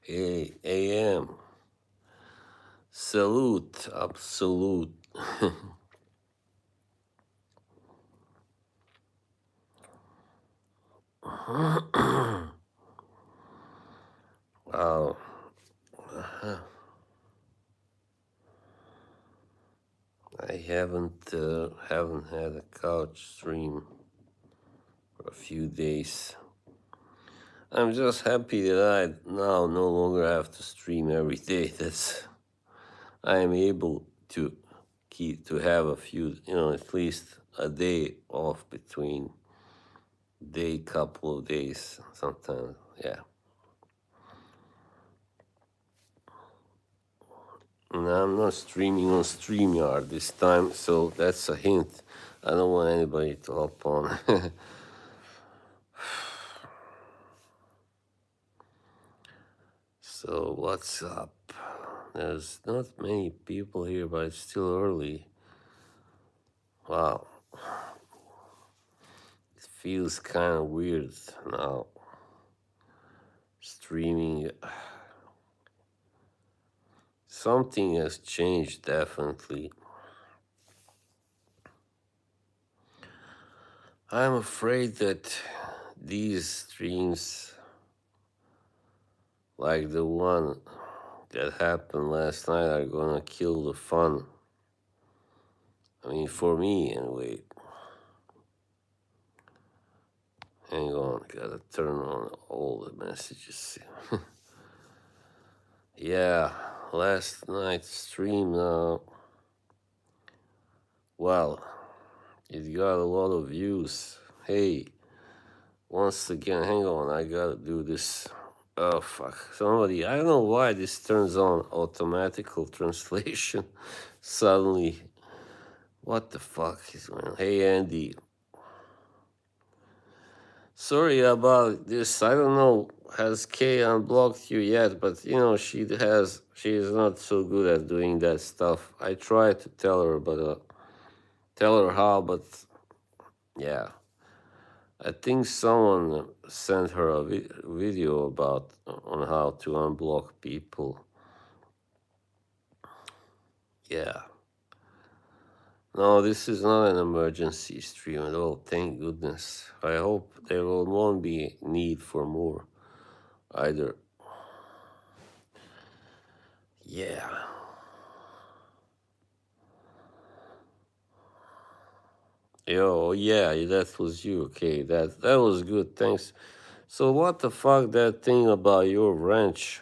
AM. Salute, absolute. Wow. I haven't had a couch stream for a few days. I'm just happy that I now no longer have to stream every day. That's I am able to have a few, at least a day off between couple of days sometimes. Yeah. And I'm not streaming on StreamYard this time, so that's a hint. I don't want anybody to hop on. So what's up? There's not many people here, but it's still early. Wow. It feels kind of weird now. Streaming. Something has changed, definitely. I'm afraid that these streams, like the one that happened last night, are gonna kill the fun. I mean, for me, anyway. Hang on, gotta turn on all the messages. Yeah, last night's stream now. Well, it got a lot of views. Hey, once again, hang on, I gotta do this. Oh, fuck. Somebody, I don't know why this turns on automatical translation suddenly. What the fuck is going on? Hey, Andy. Sorry about this. I don't know, has Kay unblocked you yet? But, she is not so good at doing that stuff. I tried to tell her, but, tell her how, but, yeah. I think someone sent her a video about on how to unblock people. Yeah. No, this is not an emergency stream at all. Thank goodness. I hope there won't be need for more either. Yeah. Yo, yeah, that was you. Okay, that was good. Thanks. So what the fuck that thing about your wrench?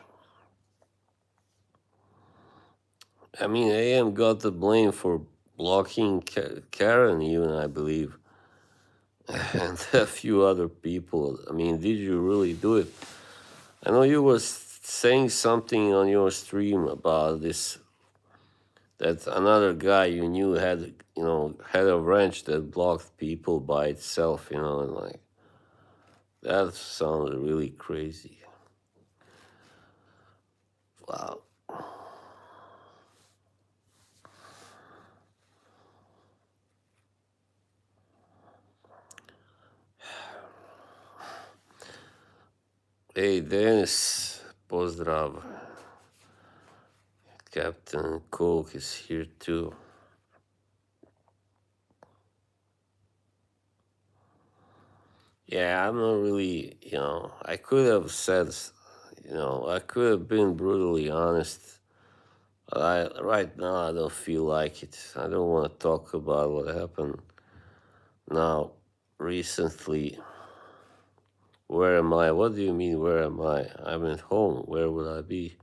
I mean, AM got the blame for blocking Karen, even I believe, and a few other people. I mean, did you really do it? I know you was saying something on your stream about this. That another guy you knew had a wrench that blocked people by itself. And like that sounded really crazy. Wow. Hey, Dennis, pozdrav. Captain Coke is here too. Yeah, I'm not really, I could have said, I could have been brutally honest. But right now, I don't feel like it. I don't want to talk about what happened now recently. Where am I? What do you mean, where am I? I'm at home. Where would I be?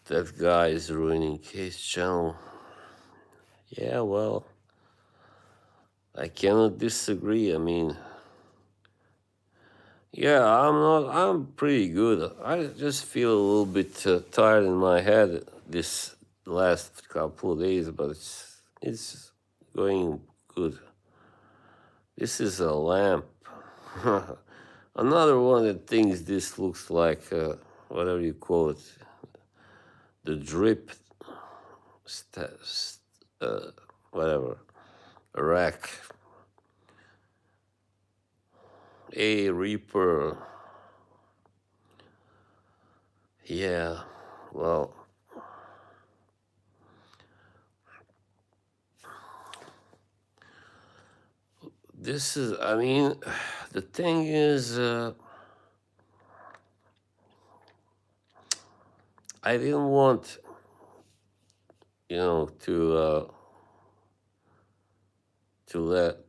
That guy is ruining Case Channel. Yeah, well, I cannot disagree. I mean, yeah, I'm pretty good. I just feel a little bit tired in my head this last couple of days, but it's going good. This is a lamp. Another one that thinks this looks like whatever you call it, the drip, uh, whatever, rack. A Reaper. Yeah, well, this is, I mean, the thing is, I didn't want, to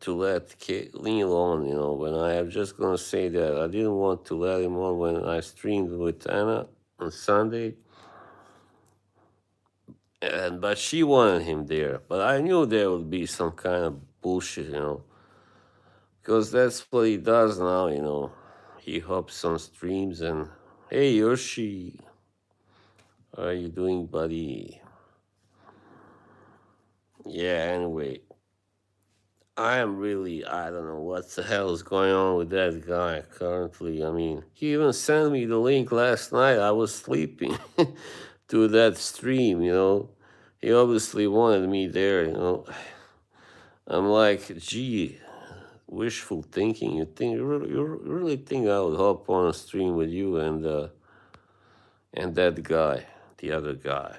let Kate on, when I am just gonna say that I didn't want to let him on when I streamed with Anna on Sunday, and but she wanted him there. But I knew there would be some kind of bullshit, because that's what he does now, He hops on streams and, hey Yoshi, how are you doing, buddy? Yeah, anyway, I don't know what the hell is going on with that guy currently. I mean, he even sent me the link last night. I was sleeping to that stream, He obviously wanted me there. I'm like, gee, wishful thinking. You really think I would hop on a stream with you and that guy, the other guy?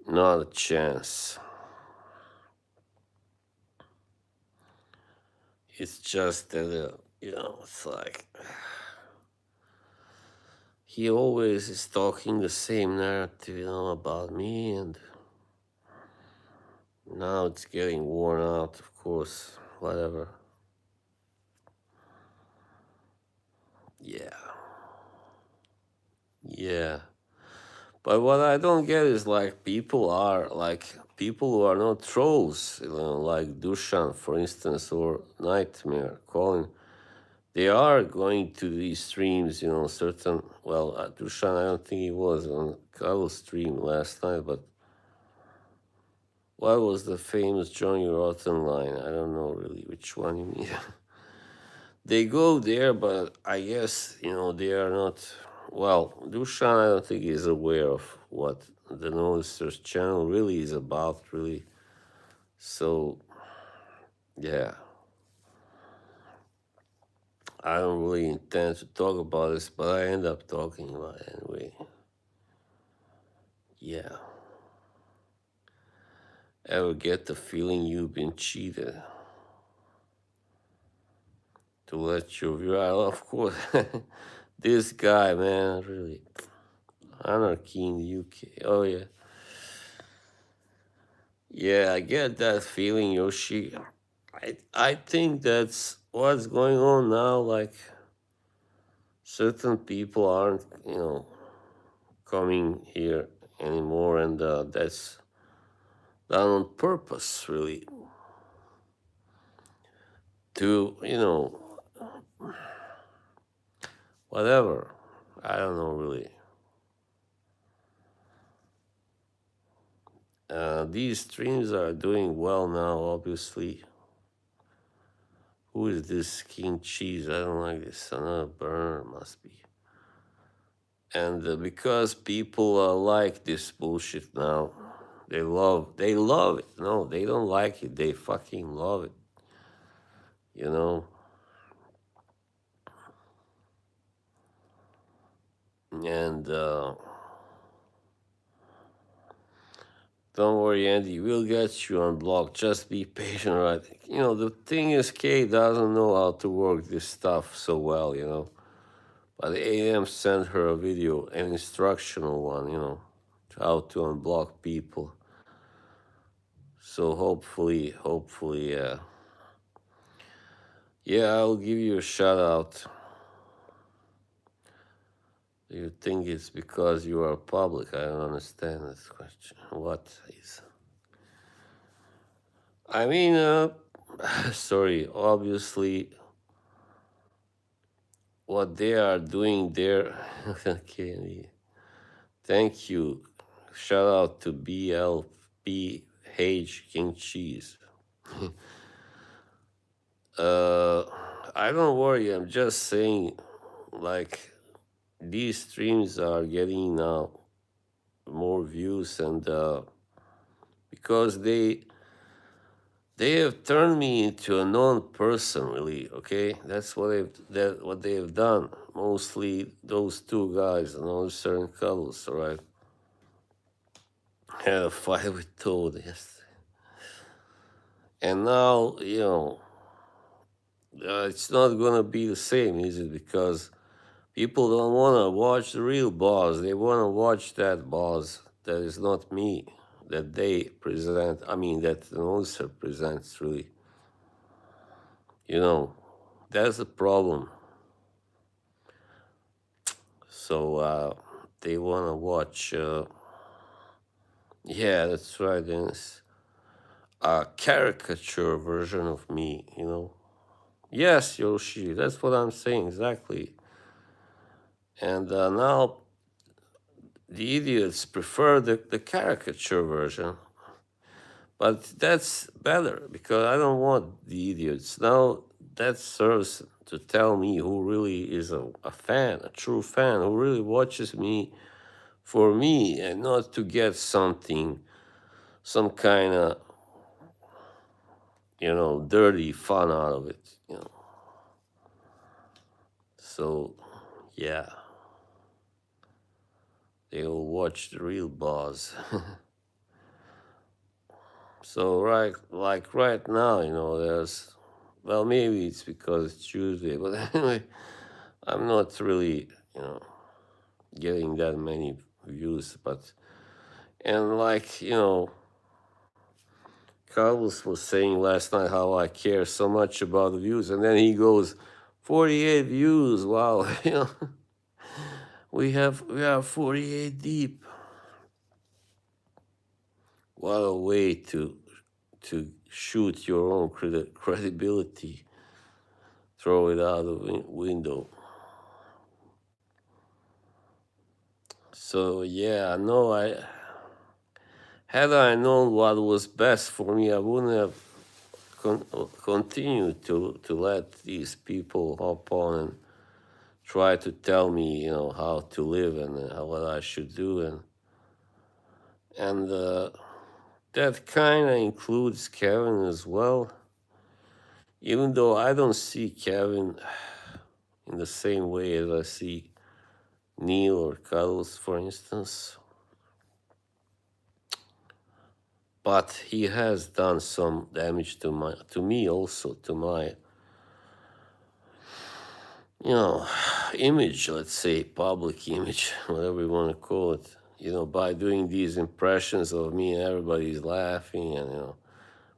Not a chance. It's just that, it's like he always is talking the same narrative, about me, and now it's getting worn out, of course. Whatever. Yeah. Yeah. But what I don't get is like people who are not trolls, like Dushan, for instance, or Nightmare calling. They are going to these streams, certain. Well, Dushan, I don't think he was on Carlos stream last night, but what was the famous Johnny Rotten line? I don't know really which one you mean. They go there, but I guess, they are not. Well, Dushan, I don't think is aware of what the Noticers channel really is about, really. So, yeah, I don't really intend to talk about this, but I end up talking about it anyway. Yeah. Ever get the feeling you've been cheated? To let your view out, of course. This guy, man, really. Anarchy in the UK. Oh, yeah. Yeah, I get that feeling, Yoshi. I think that's what's going on now. Like, certain people aren't, coming here anymore, and that's done on purpose, really, to, whatever. I don't know, really. These streams are doing well now, obviously. Who is this King Cheese? I don't like this. Another burner must be. And because people like this bullshit now, they love it. No, they don't like it. They fucking love it. You know. And don't worry, Andy. We'll get you unblocked. Just be patient, right? The thing is, Kay doesn't know how to work this stuff so well. But AM sent her a video, an instructional one. How to unblock people. So hopefully, yeah, I'll give you a shout out. Do you think it's because you are public? I don't understand this question. What is? I mean, sorry, obviously, what they are doing there. Okay, thank you. Shout out to BLPH King Cheese. uh, I don't worry. I'm just saying, like, these streams are getting now more views, and because they have turned me into a known person, really. Okay, that's what they have done. mostly those two guys, Noser and Cuddles, right? Had a fight with Toad yesterday. And now, it's not gonna be the same, is it? Because people don't wanna watch the real Boz. They wanna watch that Boz that is not me, that they present. I mean, that the Noser presents, really. You know, that's the problem. So they wanna watch. Yeah, that's right, Dennis. A caricature version of me. Yes, Yoshi, that's what I'm saying exactly. And now the idiots prefer the caricature version, but that's better because I don't want the idiots. Now that serves to tell me who really is a fan, a true fan, who really watches me for me and not to get something, some kind of, dirty fun out of it. So, yeah, they'll watch the real Boz. So right now, there's, well, maybe it's because it's Tuesday, but anyway, I'm not really, getting that many views, but and Carlos was saying last night how I care so much about the views, and then he goes, 48 views, wow, we have 48 deep. What a way to shoot your own credibility, throw it out the window. So yeah, no, had I known what was best for me, I wouldn't have continued to let these people hop on and try to tell me, how to live and what I should do, and that kind of includes Kevin as well. Even though I don't see Kevin in the same way as I see Neil or Cuddles, for instance. But he has done some damage to me also, to my image, let's say, public image, whatever you want to call it, by doing these impressions of me and everybody's laughing and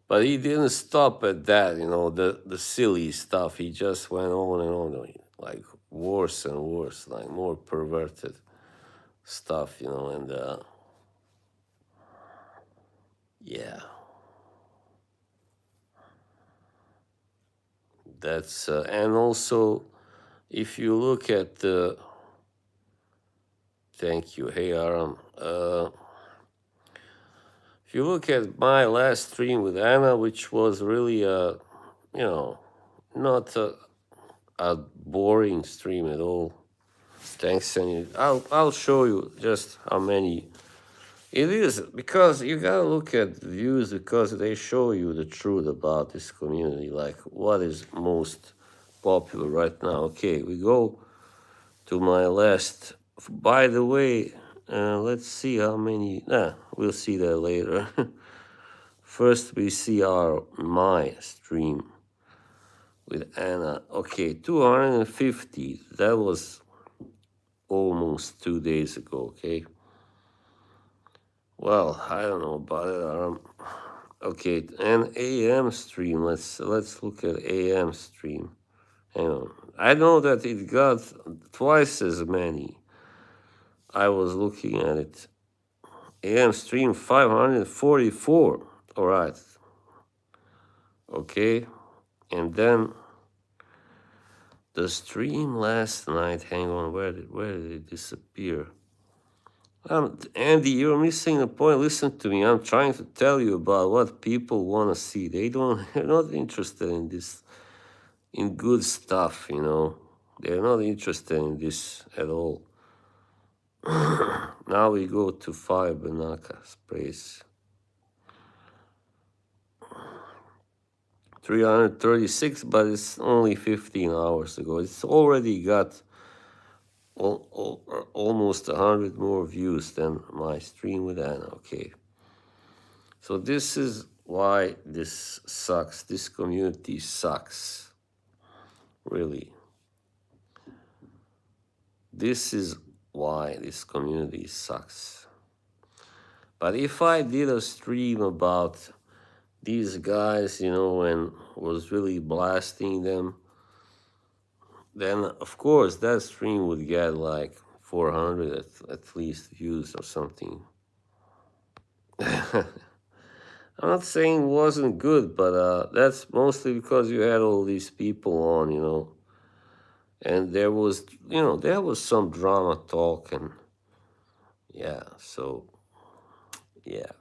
but he didn't stop at that, the silly stuff. He just went on and on, like worse and worse, like more perverted stuff, and yeah, that's and also if you look at the thank you, hey Aram, if you look at my last stream with Anna, which was really not a boring stream at all. Thanks, and I'll show you just how many it is, because you gotta look at the views because they show you the truth about this community, like what is most popular right now. Okay, we go to my last. By the way, let's see how many. We'll see that later. First, we see my stream with Anna. Okay, 250. That was almost 2 days ago. Okay. Well, I don't know about it. Okay, an AM stream. Let's look at AM stream. Hang on. I know that it got twice as many. I was looking at it. AM stream 544. All right. Okay. And then the stream last night. Hang on. Where did it disappear? Andy, you're missing the point. Listen to me. I'm trying to tell you about what people want to see. They're not interested in this, in good stuff, They're not interested in this at all. Now we go to 5 Banaka sprays. 336, but it's only 15 hours ago. It's already got almost 100 more views than my stream with Anna. Okay, so this is why this sucks. This community sucks. Really, this is why this community sucks. But if I did a stream about these guys, and was really blasting them, then of course that stream would get like 400 at least views or something. I'm not saying it wasn't good, but that's mostly because you had all these people on, and there was, there was some drama talk, and yeah, so yeah.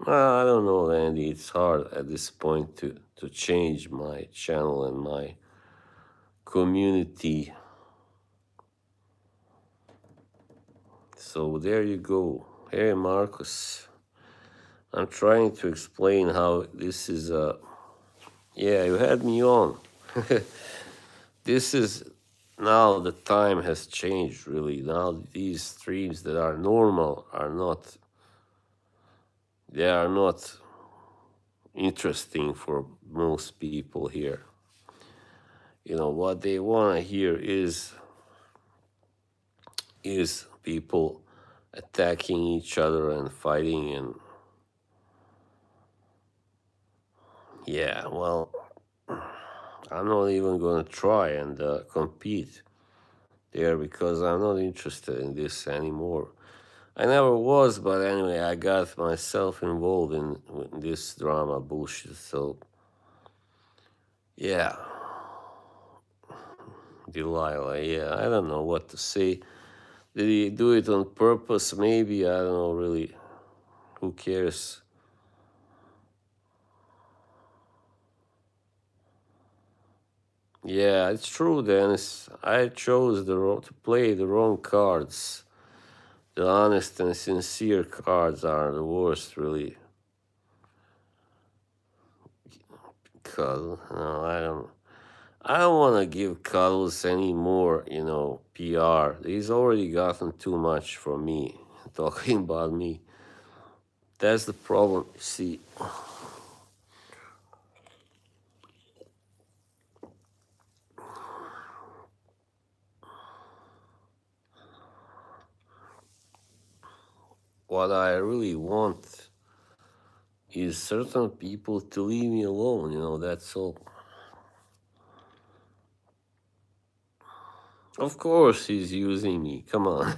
I don't know, Andy. It's hard at this point to change my channel and my community. So there you go. Hey, Marcus. I'm trying to explain how this is yeah, you had me on. This is now the time has changed really. Now these streams that are normal are not, they are not interesting for most people here. What they want to hear is people attacking each other and fighting, and yeah, well, I'm not even going to try and compete there because I'm not interested in this anymore. I never was, but anyway, I got myself involved in this drama bullshit. So, yeah, Delilah, yeah, I don't know what to say. Did he do it on purpose? Maybe, I don't know really. Who cares? Yeah, it's true, Dennis. I chose to play the wrong cards. The honest and sincere cards are the worst, really. Cuddle? No, I don't. I don't want to give Cuddles any more, PR. He's already gotten too much from me, talking about me. That's the problem. See, what I really want is certain people to leave me alone, that's all. Of course he's using me, come on.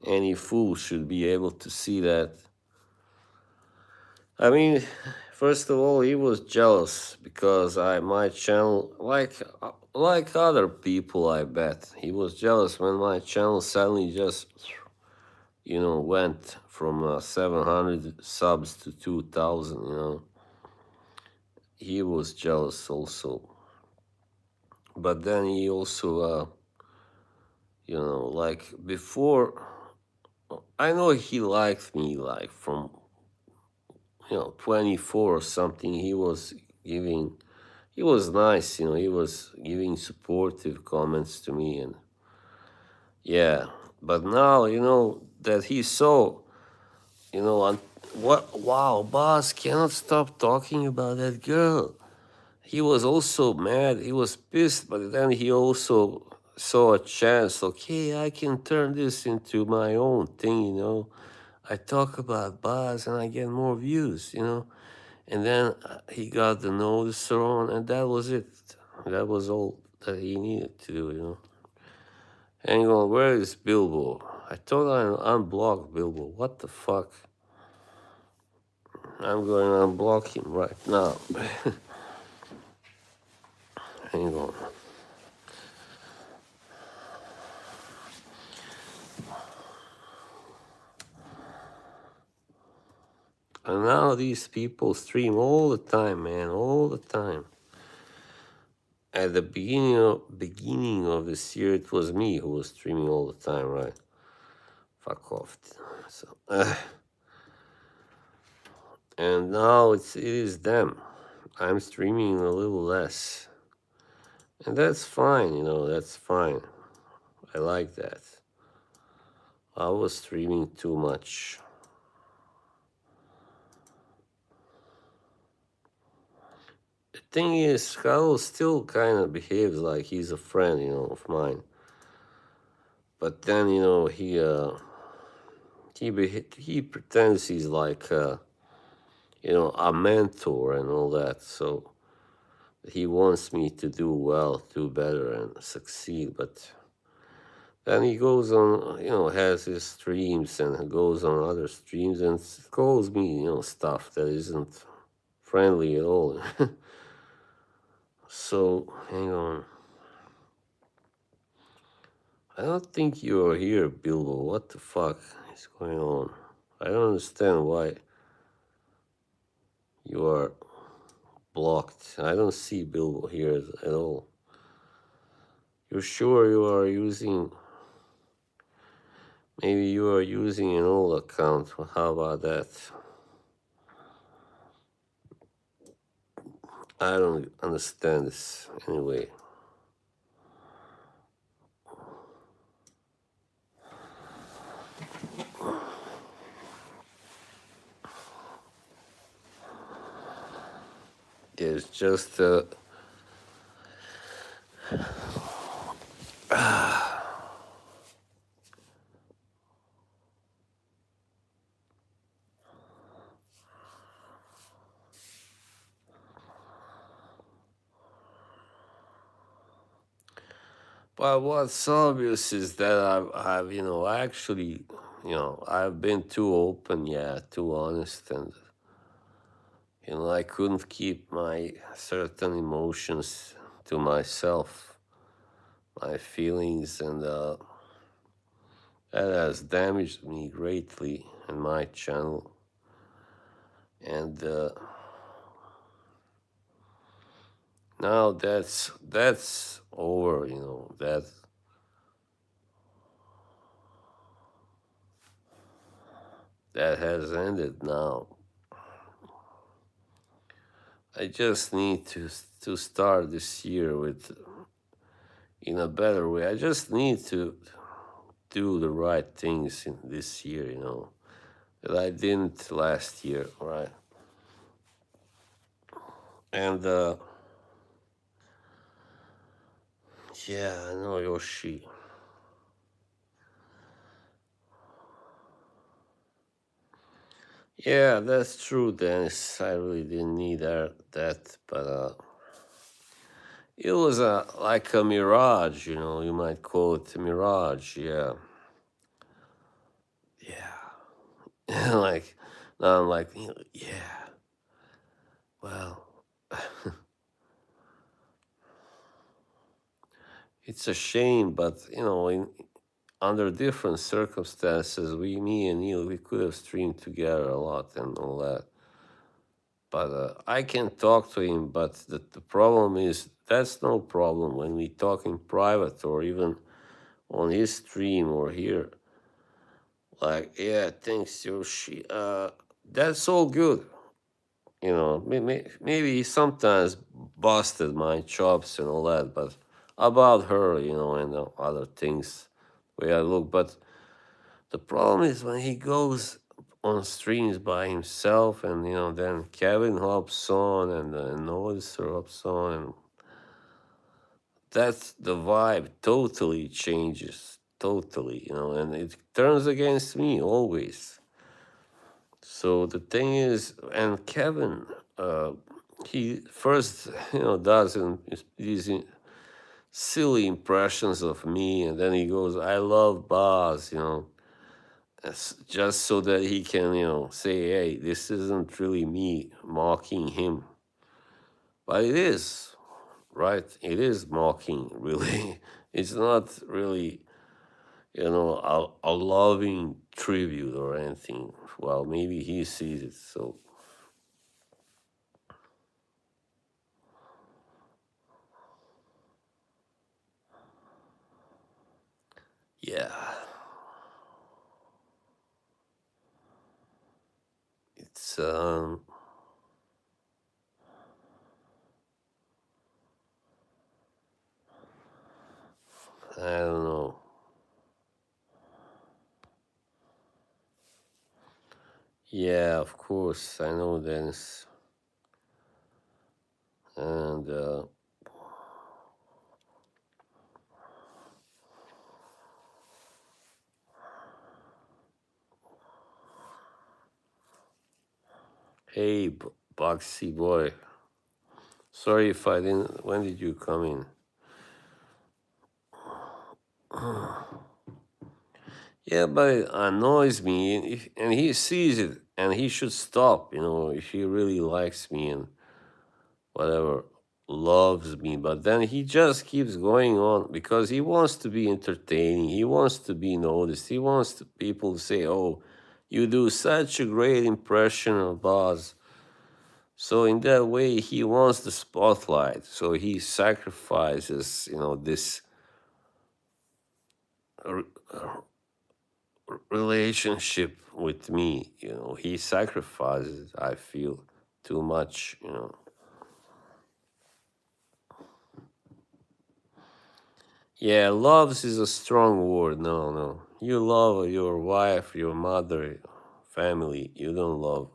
Any fool should be able to see that. I mean, first of all, he was jealous because my channel, like other people, I bet he was jealous when my channel suddenly just, went from 700 subs to 2,000. He was jealous also, but then he also, like before, I know he liked me like from 24 or something. He was nice, he was giving supportive comments to me, and yeah, but now, that he saw, what, wow, Boss cannot stop talking about that girl. He was also mad, he was pissed, but then he also saw a chance. Okay, I can turn this into my own thing. I talk about Boz and I get more views. And then he got the notice on, and that was it. That was all that he needed to do. Hang on, where is Bilbo? I thought I unblocked Bilbo. What the fuck? I'm going to unblock him right now. Hang on. And now these people stream all the time, man, all the time. At the beginning of this year, it was me who was streaming all the time, right? Fuck off. So, and now it is them. I'm streaming a little less. And that's fine, that's fine. I like that. I was streaming too much. The thing is, Carlos still kind of behaves like he's a friend, of mine. But then, he pretends he's like, a mentor and all that. So he wants me to do well, do better, and succeed. But then he goes on, has his streams and goes on other streams and calls me, stuff that isn't friendly at all. So hang on. I don't think you are here, Bilbo. What the fuck is going on? I don't understand why you are blocked. I don't see Bilbo here at all. You're sure you are using... Maybe you are using an old account. How about that? I don't understand this anyway. It's just but what's obvious is that I've actually, I've been too open, yeah, too honest, and I couldn't keep my certain emotions to myself, my feelings, and that has damaged me greatly in my channel. And now that's over, that has ended now. I just need to start this year with in a better way. I just need to do the right things in this year, that I didn't last year, right? And yeah, I know, Yoshi. Yeah, that's true, Dennis. I really didn't need that, but it was like a mirage, you might call it a mirage, yeah. Yeah. Like, now I'm like, yeah, well, it's a shame, but, under different circumstances, me and Neil, we could have streamed together a lot and all that. But I can talk to him, but the problem is that's no problem when we talk in private or even on his stream or here. Like, yeah, thanks, Yoshi. That's all good. Maybe he sometimes busted my chops and all that, but about her, and other things, the way I look. But the problem is when he goes on streams by himself, and then Kevin hops on and Noiser hops on, and that's the vibe totally changes, totally, and it turns against me always. So the thing is, and Kevin, he first, does these silly impressions of me, and then he goes, "I love Boz," just so that he can, say, "Hey, this isn't really me mocking him," but it is, right? It is mocking, really. It's not really, a loving tribute or anything. Well, maybe he sees it, so. Yeah, it's I don't know. Yeah, of course, I know Dennis. And hey, Boxy boy. Sorry if I didn't. When did you come in? Yeah, but it annoys me, and he sees it, and he should stop. If he really likes me and whatever, loves me, but then he just keeps going on because he wants to be entertaining. He wants to be noticed. He wants people to say, "Oh, you do such a great impression of Boz." So in that way, he wants the spotlight. So he sacrifices, this r- relationship with me. He sacrifices. I feel too much. Yeah, loves is a strong word. No, no. You love your wife, your mother, family. You don't love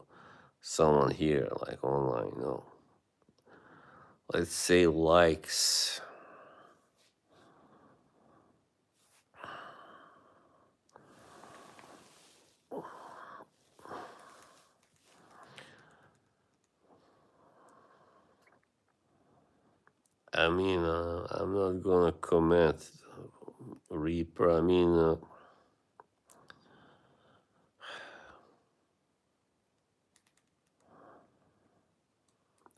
someone here, like online. No. Let's say likes. I mean, I'm not gonna comment Reaper. I mean,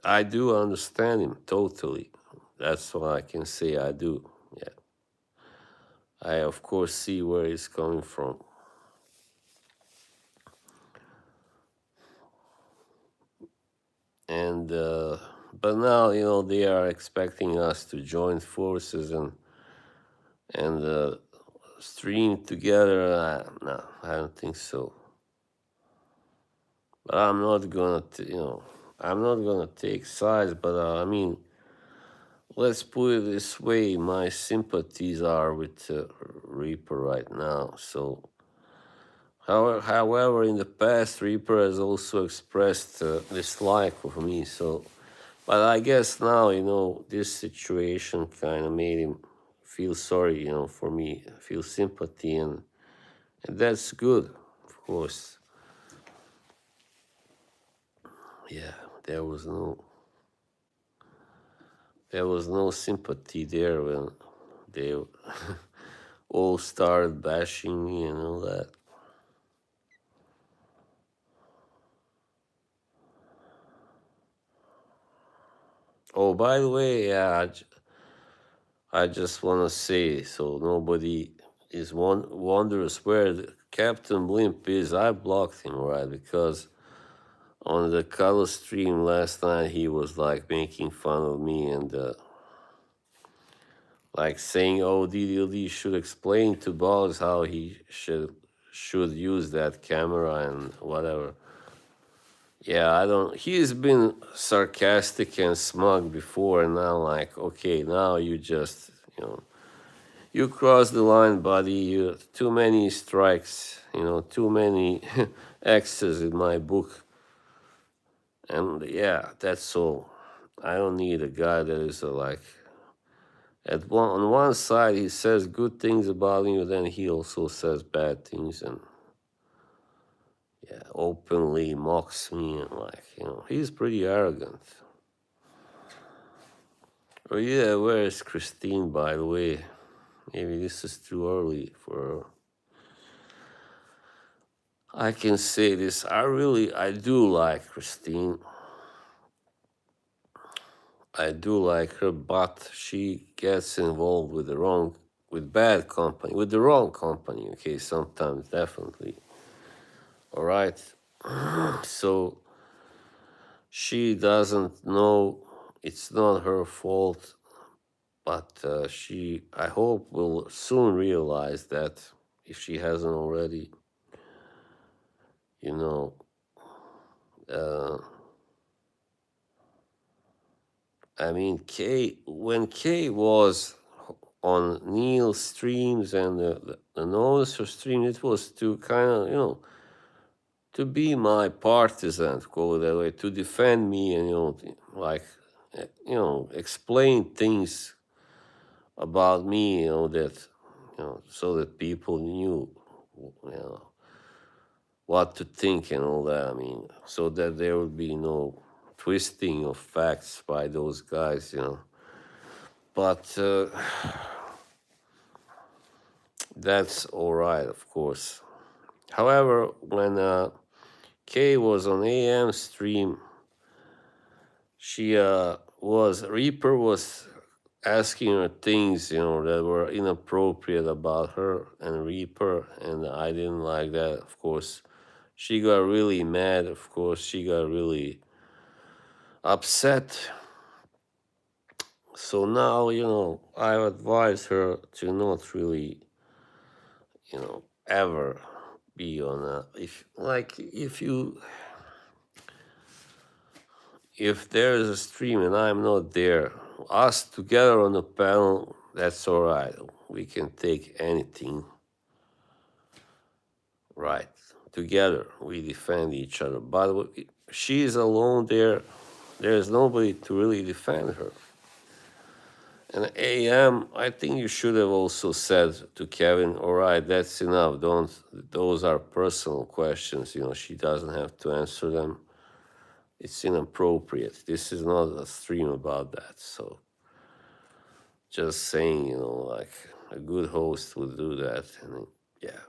I do understand him totally. That's what I can say. I do. Yeah. I, of course, see where he's coming from. And, but now, they are expecting us to join forces and stream together. No, I don't think so. But I'm not gonna, I'm not gonna take sides. But I mean, let's put it this way: my sympathies are with Reaper right now. So, however, in the past, Reaper has also expressed dislike of me. So, but I guess now, this situation kind of made him feel sorry, for me, feel sympathy, and that's good, of course. Yeah, there was no there was no sympathy there when they all started bashing me and all that. Oh, by the way, yeah, I just want to say so nobody is wonders where Captain Blimp is. I blocked him, right? Because on the color stream last night, he was like making fun of me and like saying, "Oh, DDLD should explain to Boz how he should use that camera and whatever." Yeah, I don't. He's been sarcastic and smug before, and now like, okay, now you just you cross the line, buddy. You too many strikes. Too many X's in my book, and yeah, that's all. I don't need a guy that is like on one side he says good things about you, then he also says bad things and yeah, openly mocks me and like he's pretty arrogant. Oh yeah, where is Christine, by the way? Maybe this is too early for her. I can say this. I do like Christine. I do like her, but she gets involved with bad company, with the wrong company. Okay, sometimes definitely. All right. So she doesn't know. It's not her fault, but I hope, will soon realize that if she hasn't already. You know, uh, I mean, when Kay was on Neil's streams and the Noticer stream, it was to kind of, to be my partisan, call it that way, to defend me and, like, explain things about me, that, so that people knew, what to think and all that. I mean, so that there would be no twisting of facts by those guys. But that's all right, of course. However, when Kay was on AM stream, she Reaper was asking her things, that were inappropriate about her and Reaper, and I didn't like that, of course. She got really mad, of course. She got really upset. So now, I advise her to not really, ever be on a, if there's a stream and I'm not there, us together on the panel, that's all right. We can take anything, right? Together, we defend each other. But she's alone there. There's nobody to really defend her. And AM, I think you should have also said to Kevin, all right, that's enough. Those are personal questions. She doesn't have to answer them. It's inappropriate. This is not a stream about that. So just saying, like a good host would do that. And yeah.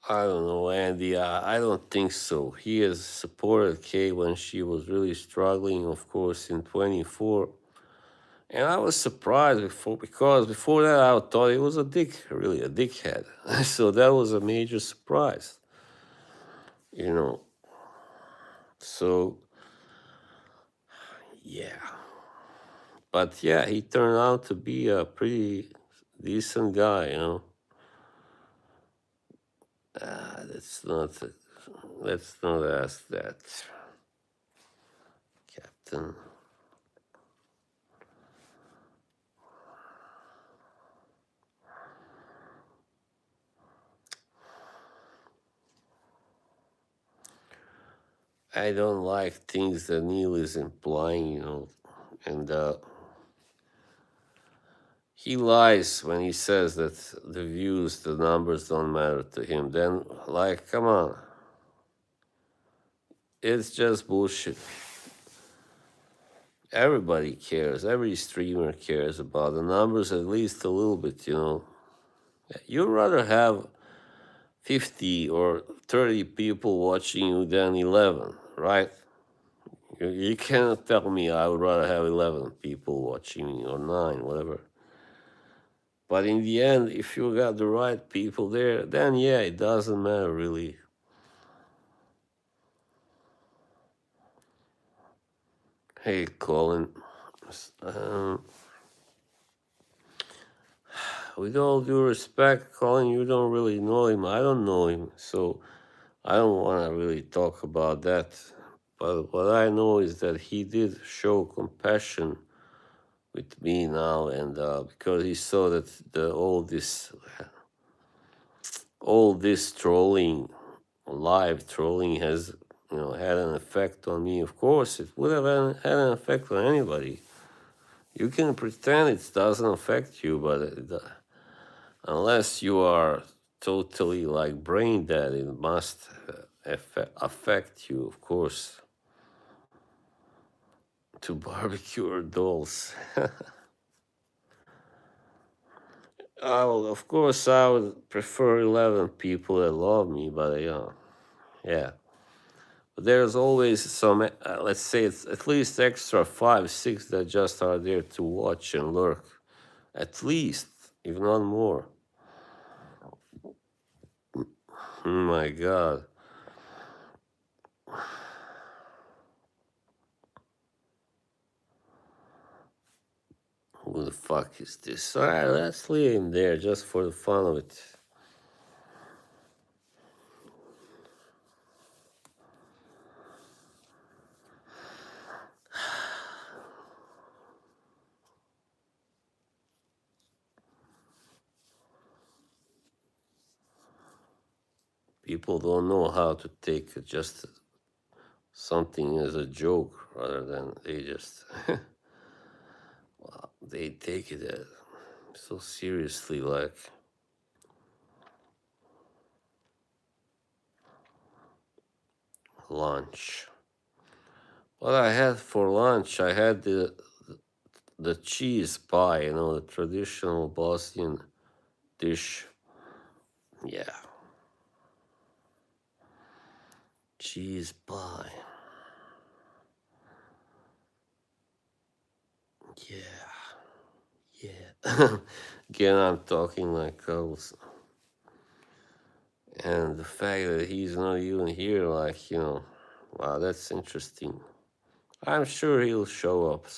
I don't know, Andy. I don't think so. He has supported Kay when she was really struggling, of course, in 24. And I was surprised because before that I thought he was really a dickhead. So that was a major surprise, you know. So yeah, but yeah, he turned out to be a pretty decent guy. Let's not ask that, Captain. I don't like things that Neil is implying, and he lies when he says that the numbers don't matter to him. Then, like, come on, it's just bullshit. Everybody cares. Every streamer cares about the numbers at least a little bit. You'd rather have 50 or 30 people watching you than 11, right? You cannot tell me I would rather have 11 people watching me or 9, whatever. But in the end, if you got the right people there, then yeah, it doesn't matter really. Hey, Colin. Um, with all due respect, Colin, you don't really know him. I don't know him, so I don't want to really talk about that. But what I know is that he did show compassion with me now, and because he saw that all this trolling, live trolling, has had an effect on me. Of course, it would have had an effect on anybody. You can pretend it doesn't affect you, but unless you are totally like brain dead, it must affect you, of course. To barbecue dolls. Of course, I would prefer 11 people that love me, but yeah. But there's always some, let's say it's at least extra 5, 6 that just are there to watch and lurk. At least, if not more. Oh my God. Who the fuck is this? All right, let's leave him there just for the fun of it. People don't know how to take just something as a joke rather than they just they take it so seriously, like lunch. What I had for lunch, I had the cheese pie, the traditional Bosnian dish. Yeah, cheese pie. Yeah, yeah. Again, I'm talking like Carlos. And the fact that he's not even here, like, wow, that's interesting. I'm sure he'll show up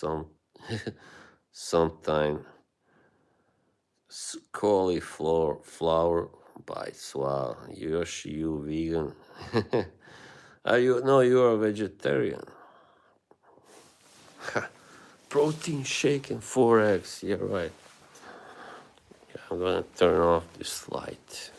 sometime. Cauliflower flower bites. Wow, Yoshi, you vegan? Are you? No, you're a vegetarian. Protein shake and 4 eggs. Yeah, right. Yeah, I'm gonna turn off this light.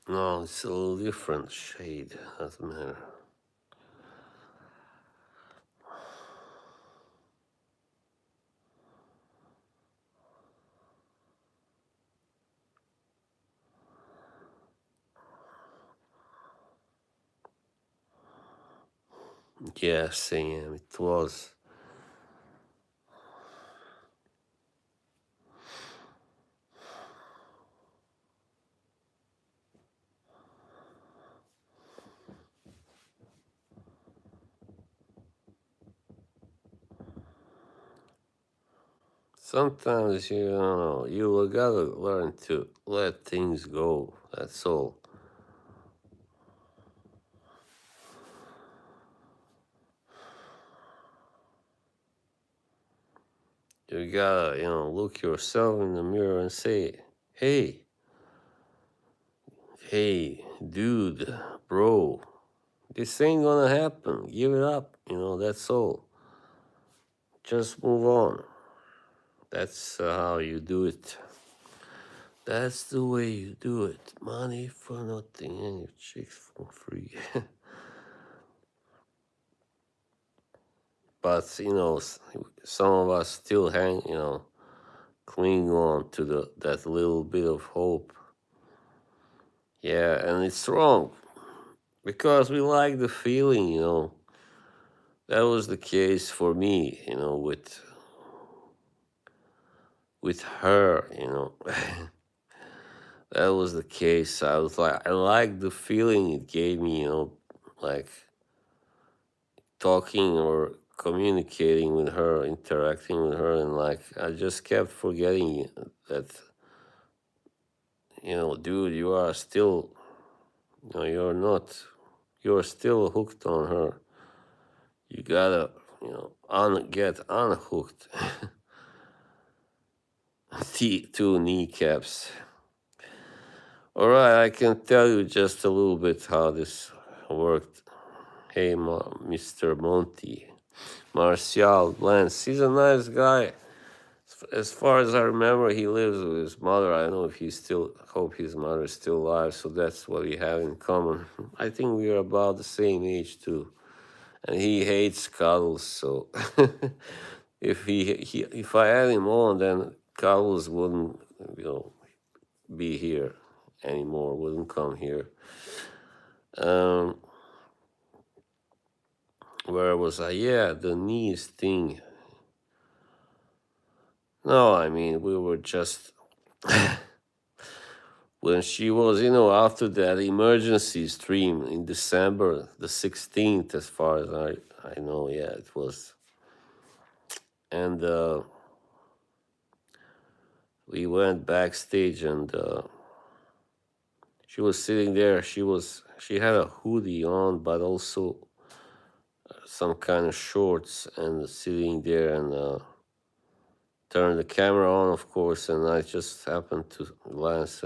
No, it's a little different shade. Doesn't matter. Yeah, Sam, it was. Sometimes you gotta learn to let things go. That's all. You gotta, look yourself in the mirror and say, hey, hey, dude, bro, this ain't gonna happen. Give it up. That's all. Just move on. That's how you do it. That's the way you do it. Money for nothing and your chicks for free. But, some of us still cling on to that little bit of hope. Yeah, and it's wrong because we like the feeling. That was the case for me, with her. That was the case. I was like, I liked the feeling it gave me, like talking or communicating with her, interacting with her, and like I just kept forgetting that, dude, you are still, you're not, you're still hooked on her. You gotta, get unhooked. Two kneecaps. All right, I can tell you just a little bit how this worked. Hey, Mr. Monty, Martial Lance, he's a nice guy. As far as I remember, he lives with his mother. I don't know if hope his mother is still alive, so that's what we have in common. I think we are about the same age too. And he hates cuddles, so if I had him on, then cuddles wouldn't, be here anymore, wouldn't come here. Um, where was I? Yeah, the knees thing. No, I mean, we were just when she was, after that emergency stream in December the 16th, as far as I know, yeah, it was. And we went backstage, and she was sitting there. She had a hoodie on, but also some kind of shorts, and sitting there, and turned the camera on, of course, and I just happened to glance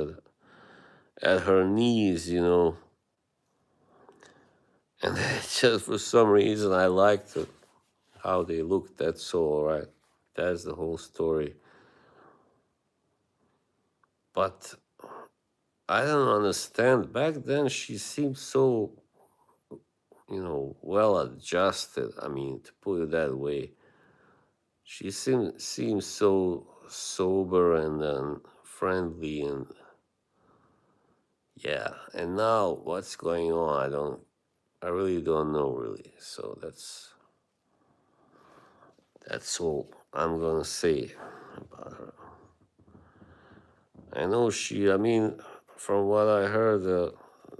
at her knees, and just for some reason I liked how they looked. That's all right. That's the whole story. But I don't understand. Back then, she seemed so, well adjusted. I mean, to put it that way, she seems so sober and friendly, and yeah. And now, what's going on? I really don't know, really. So that's all I'm gonna say about her. I know I mean, from what I heard, the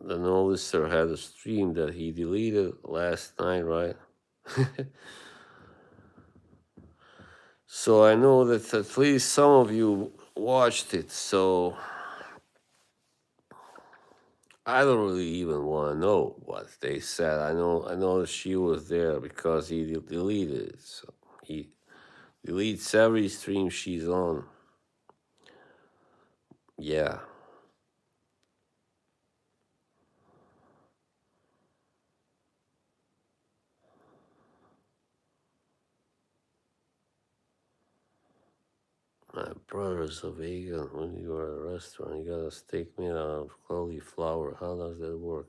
noticer had a stream that he deleted last night, right? So I know that at least some of you watched it. So I don't really even want to know what they said. I know that she was there because he deleted it. So he deletes every stream she's on. Yeah. My brother's a vegan. When you are at a restaurant, you got a steak made out of cauliflower. How does that work?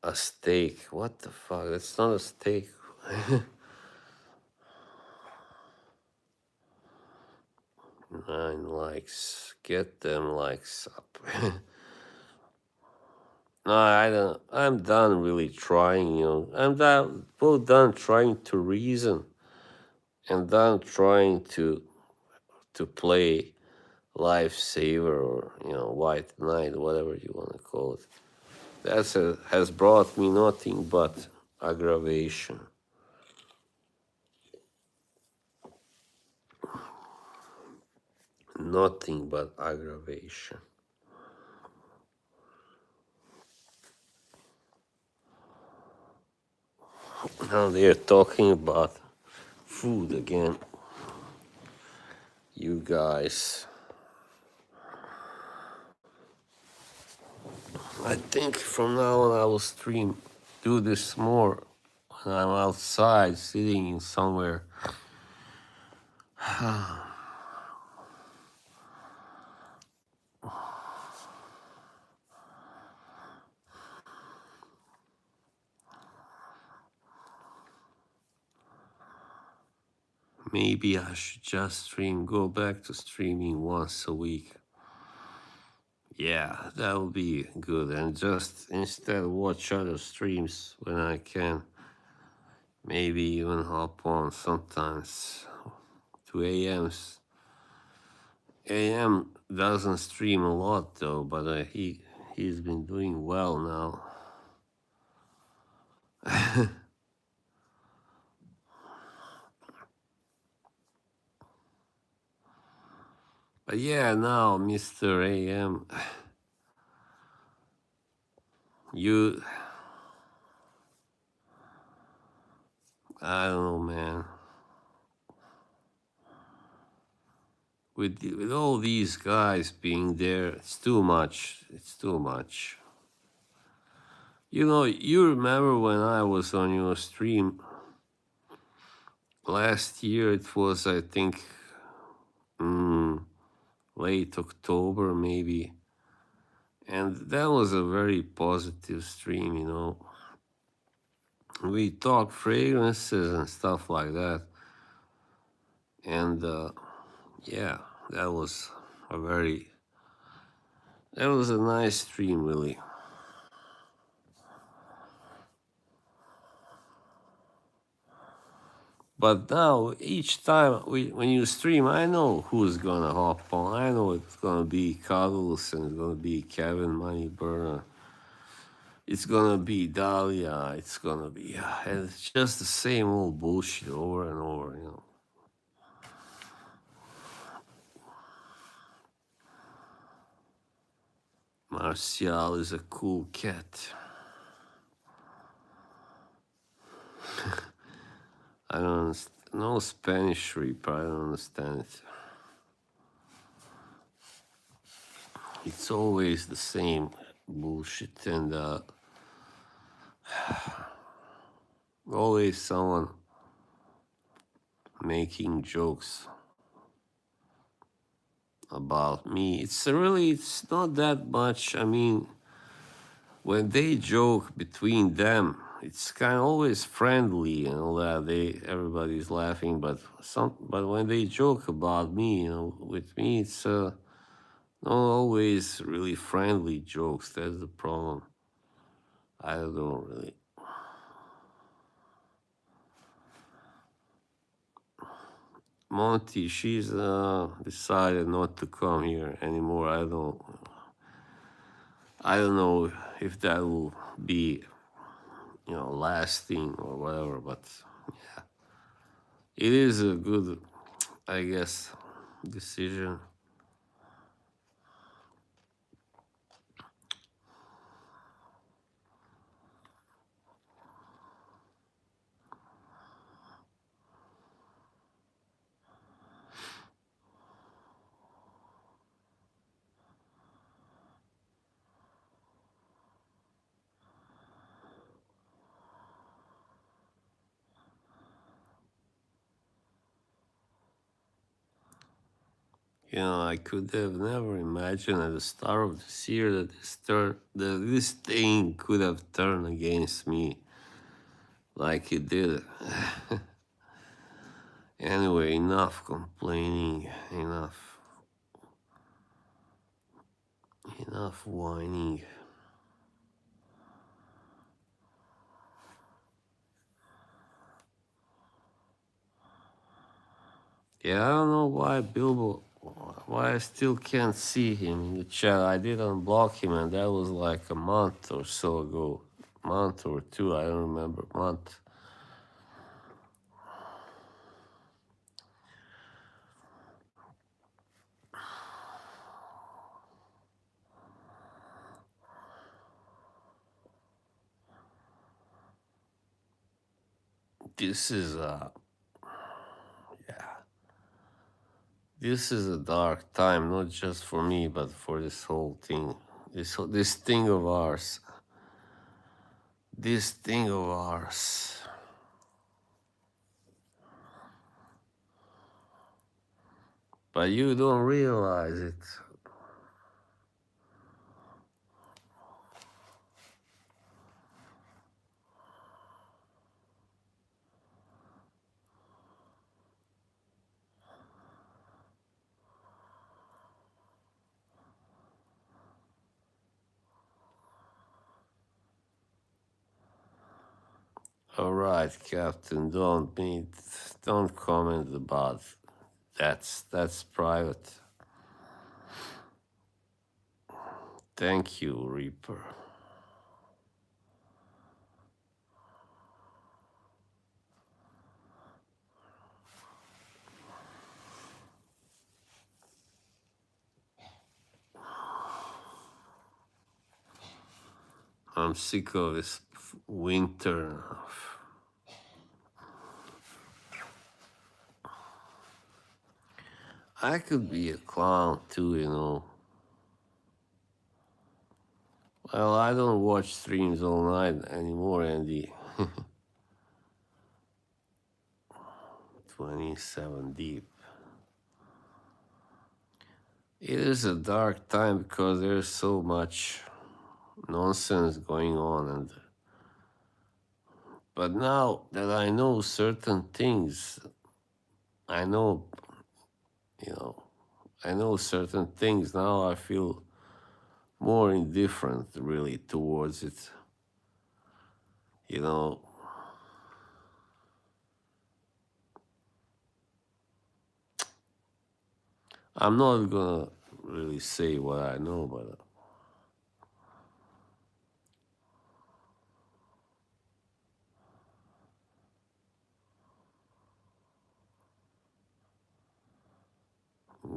A steak? What the fuck? That's not a steak. 9 likes. Get them likes up. No, I don't. I'm done really trying. I'm both done trying to reason and done trying to play lifesaver or white knight, whatever you want to call it. Has brought me nothing but aggravation. Nothing but aggravation. Now they're talking about food again. You guys. I think from now on I will do this more when I'm outside sitting in somewhere. Maybe I should just go back to streaming once a week. Yeah, that would be good. And just instead watch other streams when I can. Maybe even hop on sometimes to AMs. AM doesn't stream a lot though, but he's been doing well now. But yeah, now Mr. AM, you, I don't know, man. With all these guys being there, it's too much. It's too much. You remember when I was on your stream last year? It was, I think, late October, maybe. And that was a very positive stream. We talked fragrances and stuff like that. And yeah, that was a nice stream, really. But now, each time when you stream, I know who's gonna hop on. I know it's gonna be Cuddles and it's gonna be Kevin Moneyburner. It's gonna be Dahlia. It's gonna be, and it's just the same old bullshit over and over. Martial is a cool cat. I don't No Spanish Reaper. I don't understand it. It's always the same bullshit, and always someone making jokes about me. It's not that much. I mean, when they joke between them, it's kind of always friendly and all that. Everybody's laughing, but when they joke about me, with me, it's not always really friendly jokes. That's the problem. I don't know really. Monty, she's decided not to come here anymore. I don't know if that will be, lasting or whatever, but it is a good, I guess, decision. I could have never imagined at the start of this year that this thing could have turned against me like it did. Anyway, enough complaining, enough whining. Yeah, I don't know why I still can't see him in the chat. I did unblock him, and that was like a month or so ago. Month or two, I don't remember. Month. This is this is a dark time, not just for me, but for this whole thing. This thing of ours. This thing of ours. But you don't realize it. All right, Captain. Don't comment about that's private. Thank you, Reaper. I'm sick of this winter. I could be a clown too. Well, I don't watch streams all night anymore, Andy. 27 deep. It is a dark time because there's so much nonsense going on, but now that I know certain things, I know, you know, I know certain things now. I feel more indifferent, really, towards it. You know, I'm not gonna really say what I know, but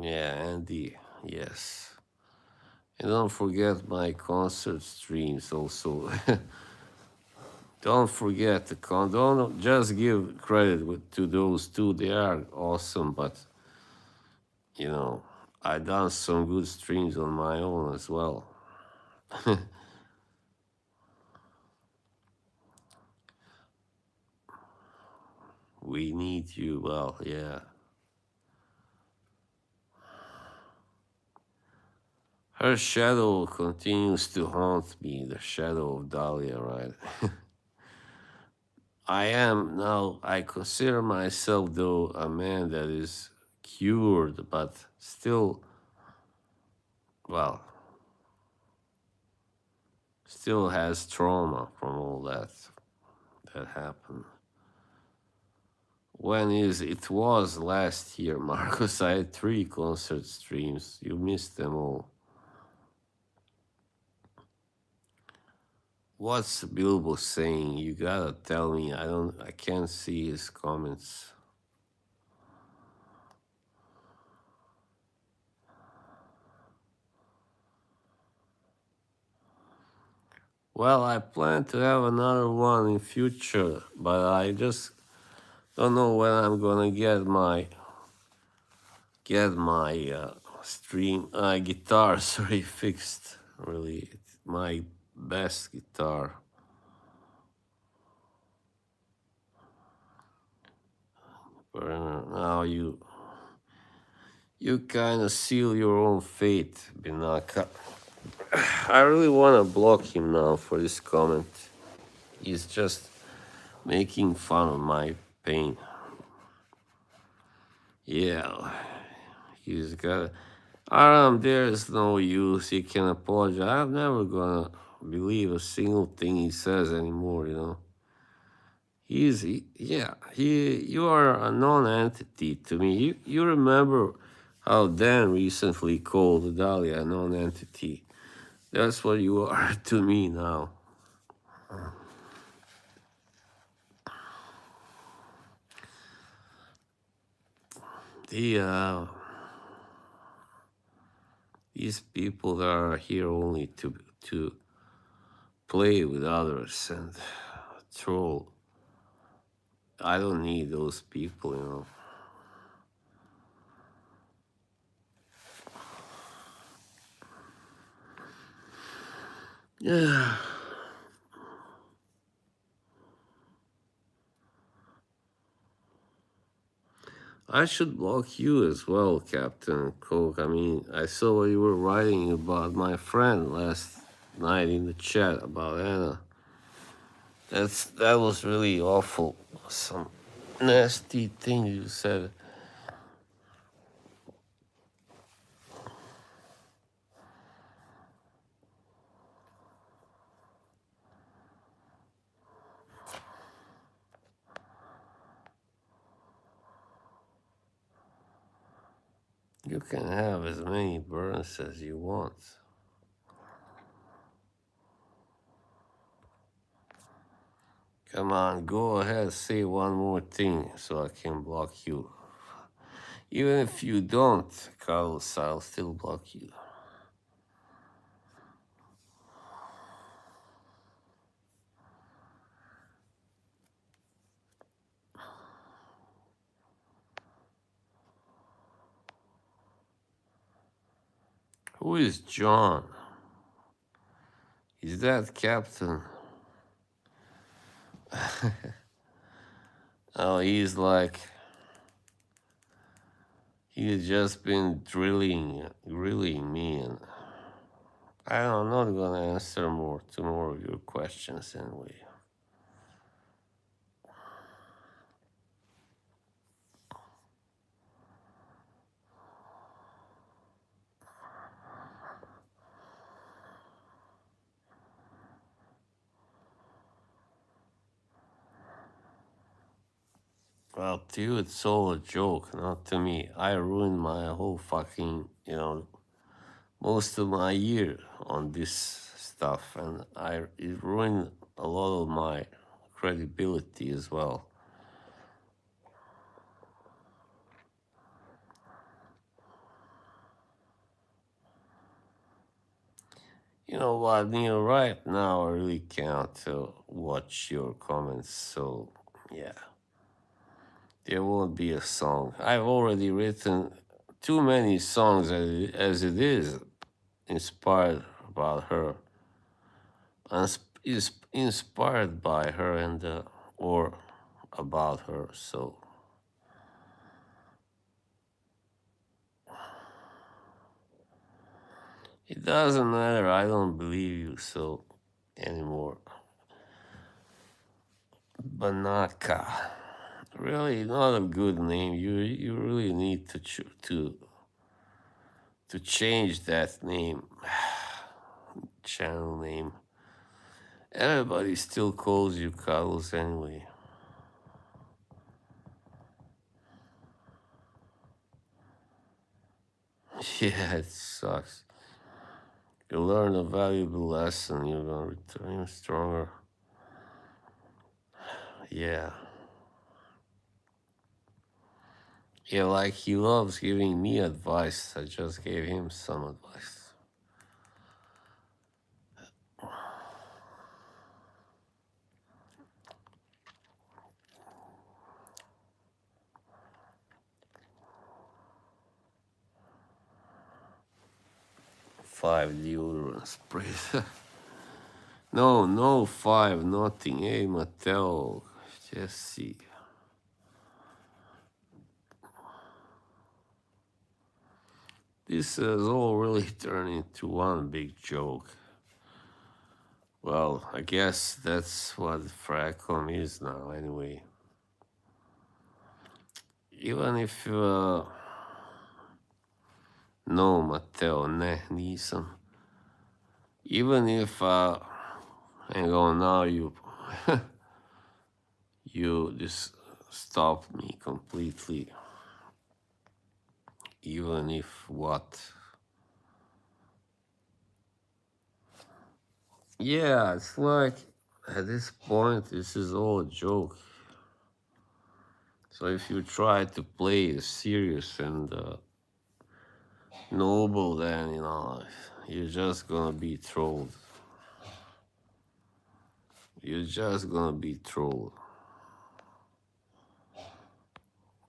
yeah, Andy, yes. And don't forget my concert streams also. Don't forget the don't just give credit to those two. They are awesome, but you know, I done some good streams on my own as well. We need you. Well, yeah. Her shadow continues to haunt me, the shadow of Dahlia, right? I am now, I consider myself, though, a man that is cured, but still, well, still has trauma from all that happened. When is it was last year, Marcus? I had 3 concert streams. You missed them all. What's Bilbo saying? You gotta tell me. I can't see his comments. Well, I plan to have another one in future, but I just don't know when I'm gonna get my stream guitar sorry fixed. Really, it's my best guitar. But now you kind of seal your own fate, Binaka. I really want to block him now for this comment. He's just making fun of my pain. Yeah, he's got. Aram, there's no use. He can apologize. I'm never gonna believe a single thing he says anymore. You know. You are a non-entity to me. You remember how Dan recently called Dahlia a non-entity. That's what you are to me now. The these people that are here only to play with others and troll. I don't need those people, you know. Yeah. I should block you as well, Captain Coke. I mean, I saw what you were writing about my friend last night in the chat about Anna. That was really awful. Some nasty thing you said. You can have as many burns as you want. Come on, go ahead, say one more thing so I can block you. Even if you don't, Carlos, I'll still block you. Who is John? Is that Captain? Oh, he's just been grilling me, and I'm not gonna answer to more of your questions anyway. Well, to you, it's all a joke, not to me. I ruined my whole fucking, most of my year on this stuff, and it ruined a lot of my credibility as well. You know what, Neil? Right now, I really can't watch your comments. So, yeah, there won't be a song. I've already written too many songs as it is, inspired about her, is inspired by her and or about her. So it doesn't matter. I don't believe you so anymore. Banaka. Really not a good name. You really need to change that name, channel name. Everybody still calls you Carlos anyway. Yeah, it sucks. You learn a valuable lesson. You're gonna return stronger. Yeah. Yeah, like he loves giving me advice. I just gave him some advice. Five deodorant sprays. No, no, five, nothing. Hey, Mattel. Just see. This has all really turned into one big joke. Well, I guess that's what Fracom is now, anyway. Even if, no, Mateo, ne, nisam. Even if, hang on, now you just stopped me completely. Even if what? Yeah, it's like at this point, this is all a joke. So if you try to play it serious and noble, then you're just gonna be trolled. You're just gonna be trolled.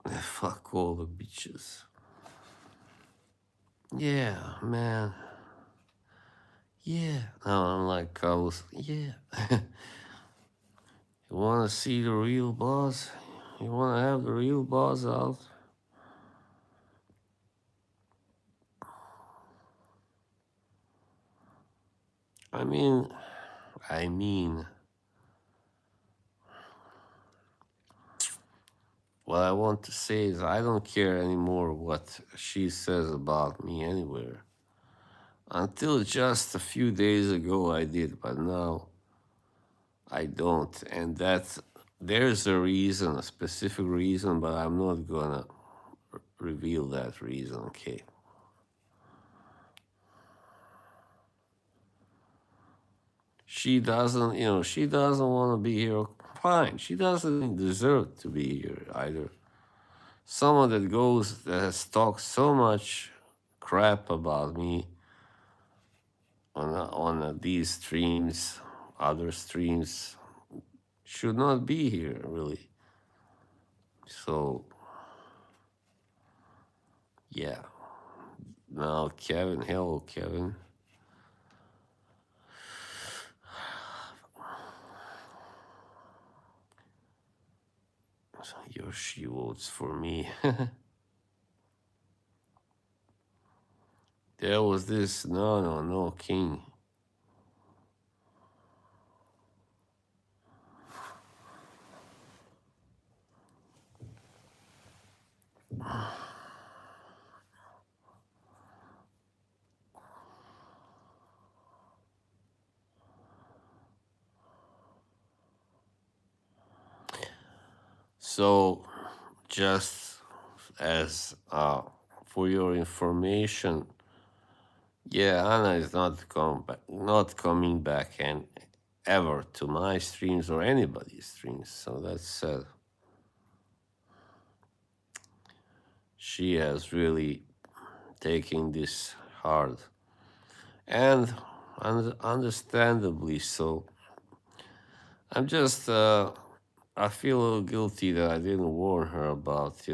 Fuck all the bitches. Yeah, man. Yeah. No, I'm like Carlos. Yeah. You wanna see the real boss? You wanna have the real boss out? I mean, I mean, what I want to say is I don't care anymore what she says about me anywhere. Until just a few days ago, I did, but now I don't. And there's a reason, a specific reason, but I'm not gonna reveal that reason, okay? She doesn't want to be here. Fine, she doesn't deserve to be here either. Someone that has talked so much crap about me on these streams, other streams, should not be here, really. So, yeah. Now, Kevin, hello, Kevin. Yoshi votes for me. There was this, no, King. So, just as for your information, yeah, Anna is not coming back and ever to my streams or anybody's streams. So that's sad. She has really taken this hard, and understandably so. I'm just, I feel a little guilty that I didn't warn her about,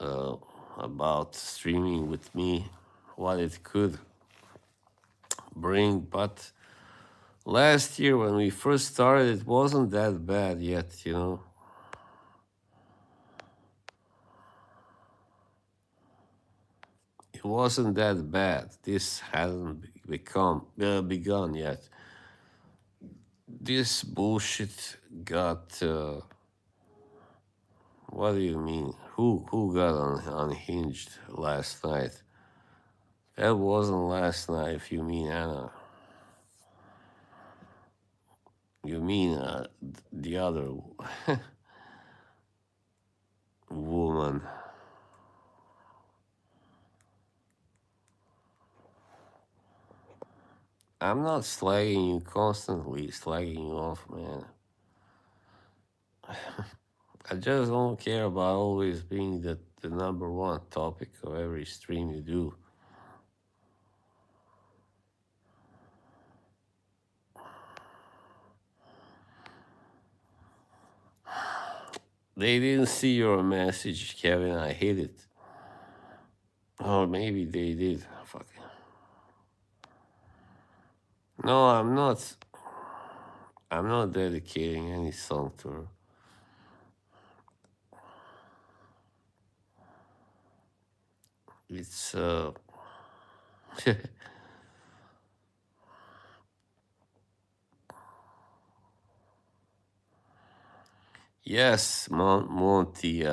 uh, about streaming with me, what it could bring. But last year when we first started, it wasn't that bad yet. It wasn't that bad. This hasn't begun yet. This bullshit got. What do you mean? Who got unhinged last night? That wasn't last night. If you mean Anna, you mean the other woman. I'm not slagging you constantly, slagging you off, man. I just don't care about always being the number one topic of every stream you do. They didn't see your message, Kevin. I hate it. Or maybe they did. Fuck. No, I'm not. I'm not dedicating any song to her. It's yes, Monty.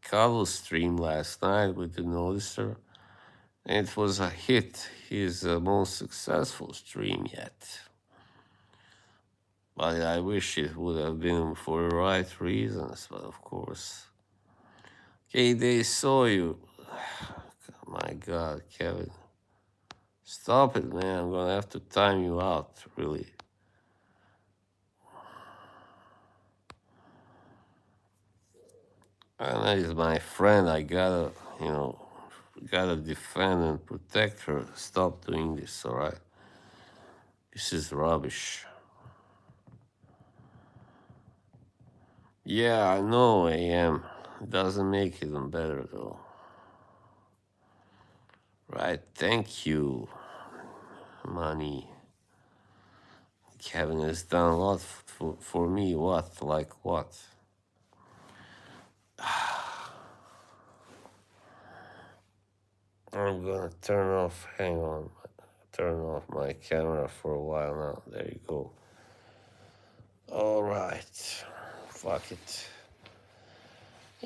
Carlos streamed last night with the Noticer, and it was a hit. His most successful stream yet. But I wish it would have been for the right reasons. But of course, okay, they saw you. My God, Kevin, stop it, man! I'm gonna have to time you out, really. Anna is my friend. I gotta defend and protect her. Stop doing this, all right? This is rubbish. Yeah, I know, AM. Doesn't make it even better, though. Right, thank you, money. Kevin has done a lot for me. What? Like what? I'm gonna turn off my camera for a while now. There you go. All right. Fuck it.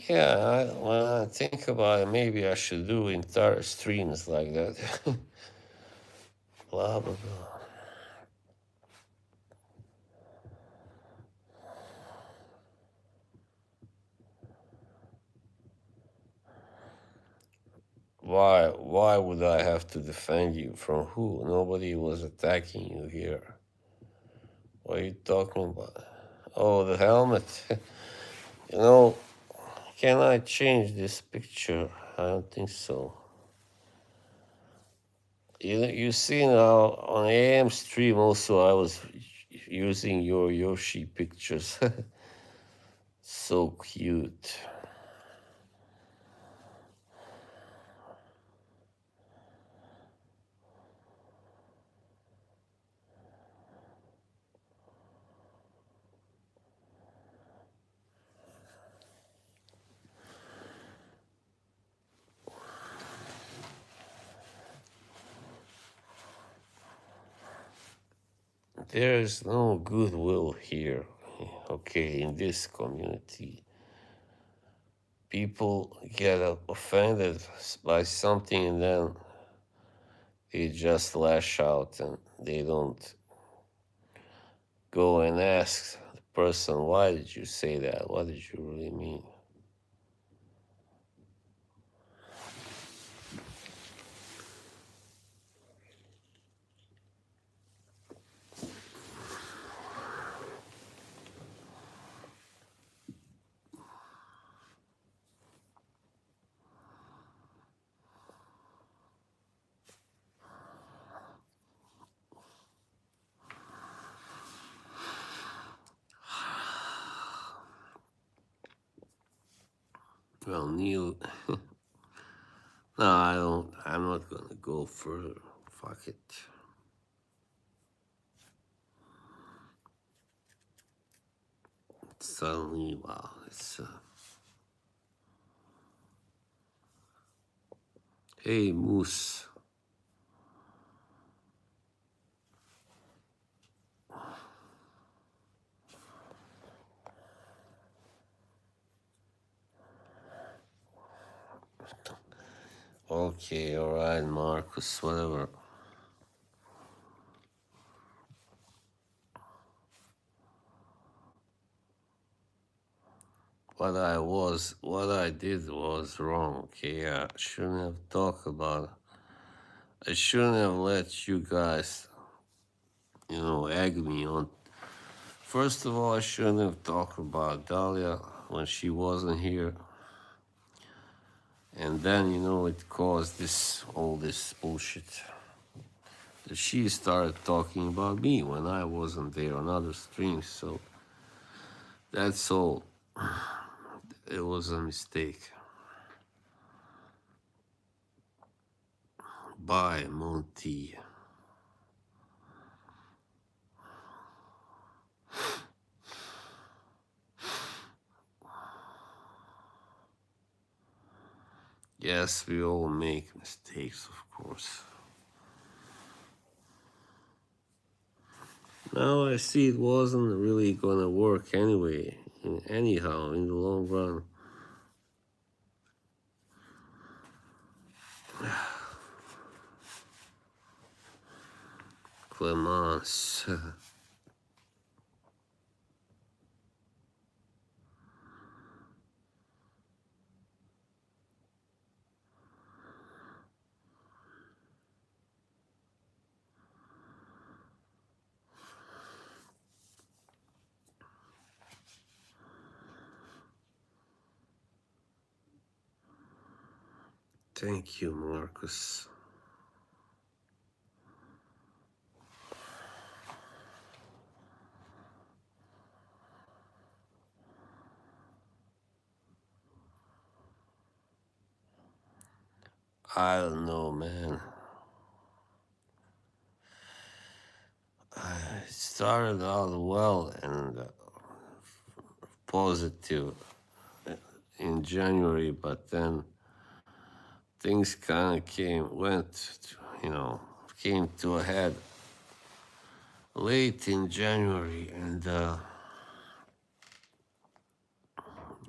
Yeah, when I think about it, maybe I should do entire streams like that. Blah, blah, blah. Why would I have to defend you from who? Nobody was attacking you here. What are you talking about? Oh, the helmet. you know, can I change this picture? I don't think so. You see now on AM stream also I was using your Yoshi pictures. So cute. There's no goodwill here, okay, in this community. People get offended by something and then they just lash out and they don't go and ask the person, why did you say that? What did you really mean? Well, Neil, no, I don't. I'm not gonna go further. Fuck it. Suddenly, wow, it's. Hey, Moose. Okay, alright, Marcus, whatever. What I did was wrong, okay? I shouldn't have talked about it. I shouldn't have let you guys, egg me on. First of all, I shouldn't have talked about Dahlia when she wasn't here. And then, it caused all this bullshit. She started talking about me when I wasn't there on other streams, so that's all. It was a mistake. Bye, Monty. Yes, we all make mistakes, of course. Now I see it wasn't really gonna work anyway, anyhow, in the long run. Clemence. Thank you, Marcus. I don't know, man. It started out well and positive in January, but then things kind of came to a head late in January, and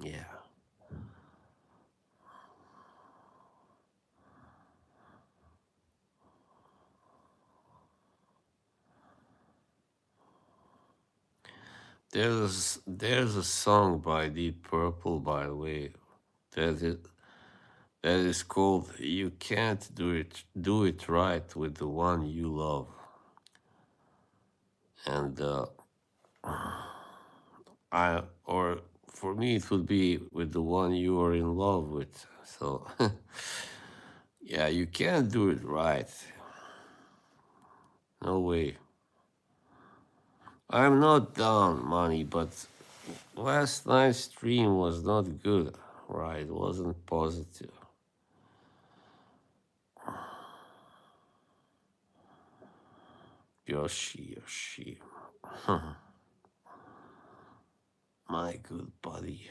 yeah. There's a song by Deep Purple, by the way, that is, that is called "You Can't Do It Right with the One You Love," and or for me it would be with the one you are in love with. So yeah, you can't do it right. No way. I'm not down, money, but last night's stream was not good, right? It wasn't positive. Yoshi. My good buddy.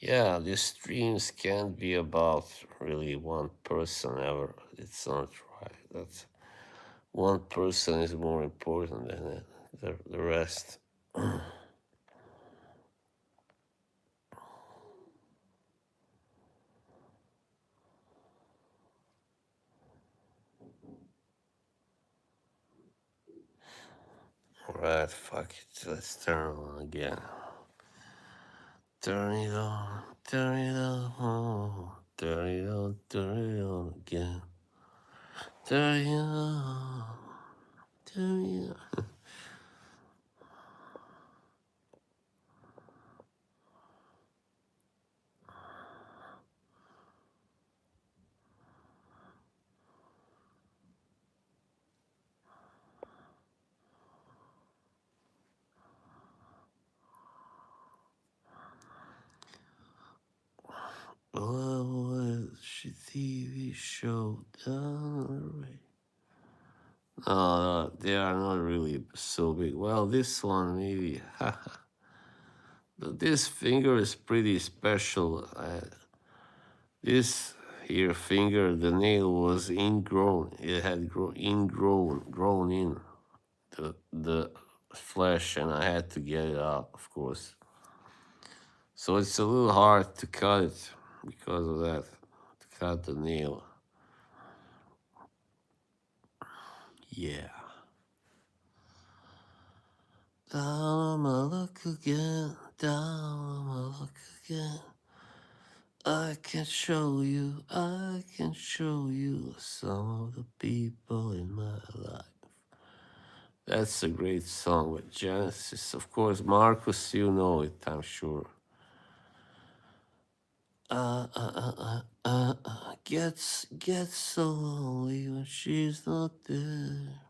Yeah, these streams can't be about really one person ever. It's not right. That's one person is more important than the rest. Alright, fuck it. Let's turn it on again. Turn it on, turn it on, turn it on, turn it on again. Turn it on, turn it on. Watch a TV show down the way. No, they are not really so big. Well, this one maybe. But this finger is pretty special. This here finger, the nail was ingrown. It had grown in the flesh, and I had to get it out, of course. So it's a little hard to cut it because of that. To cut the nail. Yeah. Down on my luck again. Down on my luck again. I can show you some of the people in my life. That's a great song with Genesis. Of course, Marcus, you know it, I'm sure. Gets so lonely when she's not there.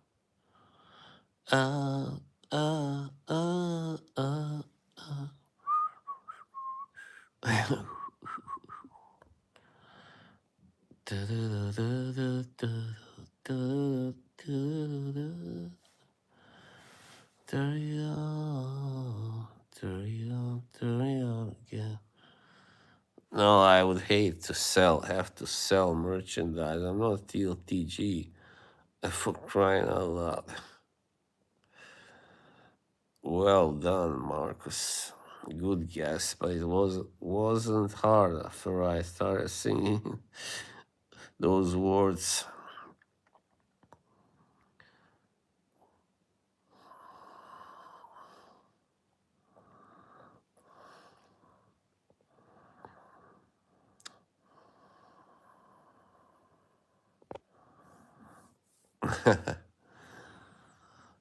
Uh, uh, uh, uh, uh. Turn it on again. No, I would hate to have to sell merchandise. I'm not TLTG for crying out loud. Well done, Marcus. Good guess, but it wasn't hard after I started singing those words.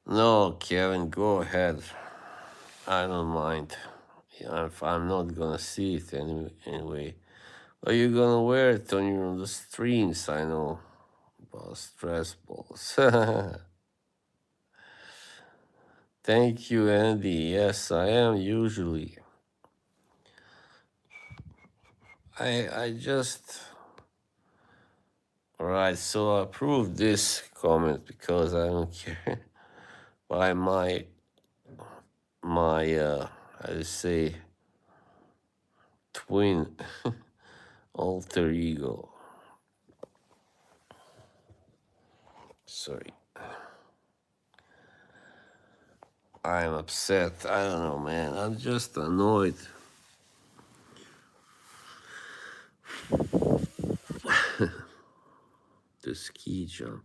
No, Kevin, go ahead. I don't mind. I'm not gonna see it anyway. But you're gonna wear it on the streams, I know. About stress balls. Thank you, Andy. Yes, I am usually. I just alright, so I approve this comment because I don't care by my how to say twin alter ego. Sorry. I'm upset. I don't know, man. I'm just annoyed. The ski jump.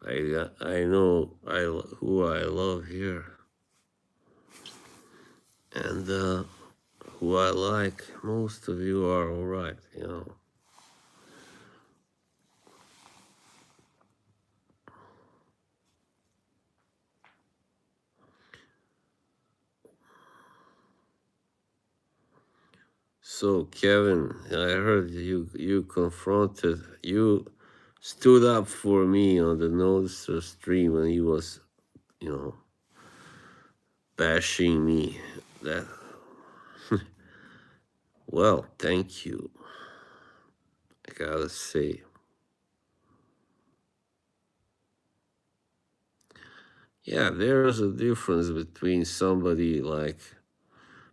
I know who I love here, and who I like. Most of you are all right, you know. So Kevin, I heard you stood up for me on the Noticer stream when he was, you know, bashing me. That well, thank you. I gotta say. Yeah, there's a difference between somebody like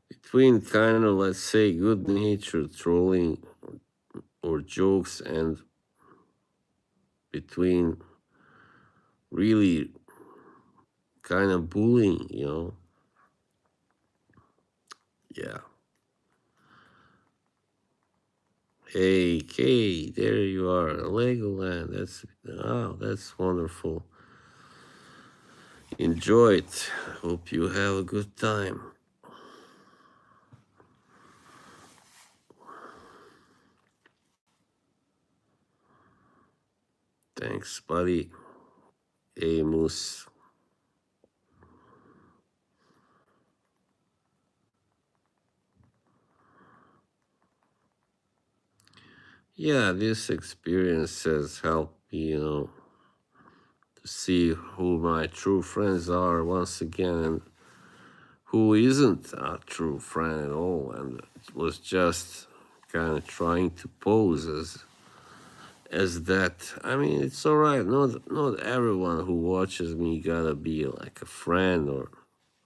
between kind of, let's say, good natured trolling or jokes and between really kind of bullying, you know. Yeah. Hey, Kay, there you are, Legoland. That's wonderful. Enjoy it. Hope you have a good time. Thanks, buddy. Hey, Moose. Yeah, this experience has helped me, you know, to see who my true friends are once again and who isn't a true friend at all. And it was just kind of trying to pose as that. I mean, it's all right. Not everyone who watches me gotta be like a friend or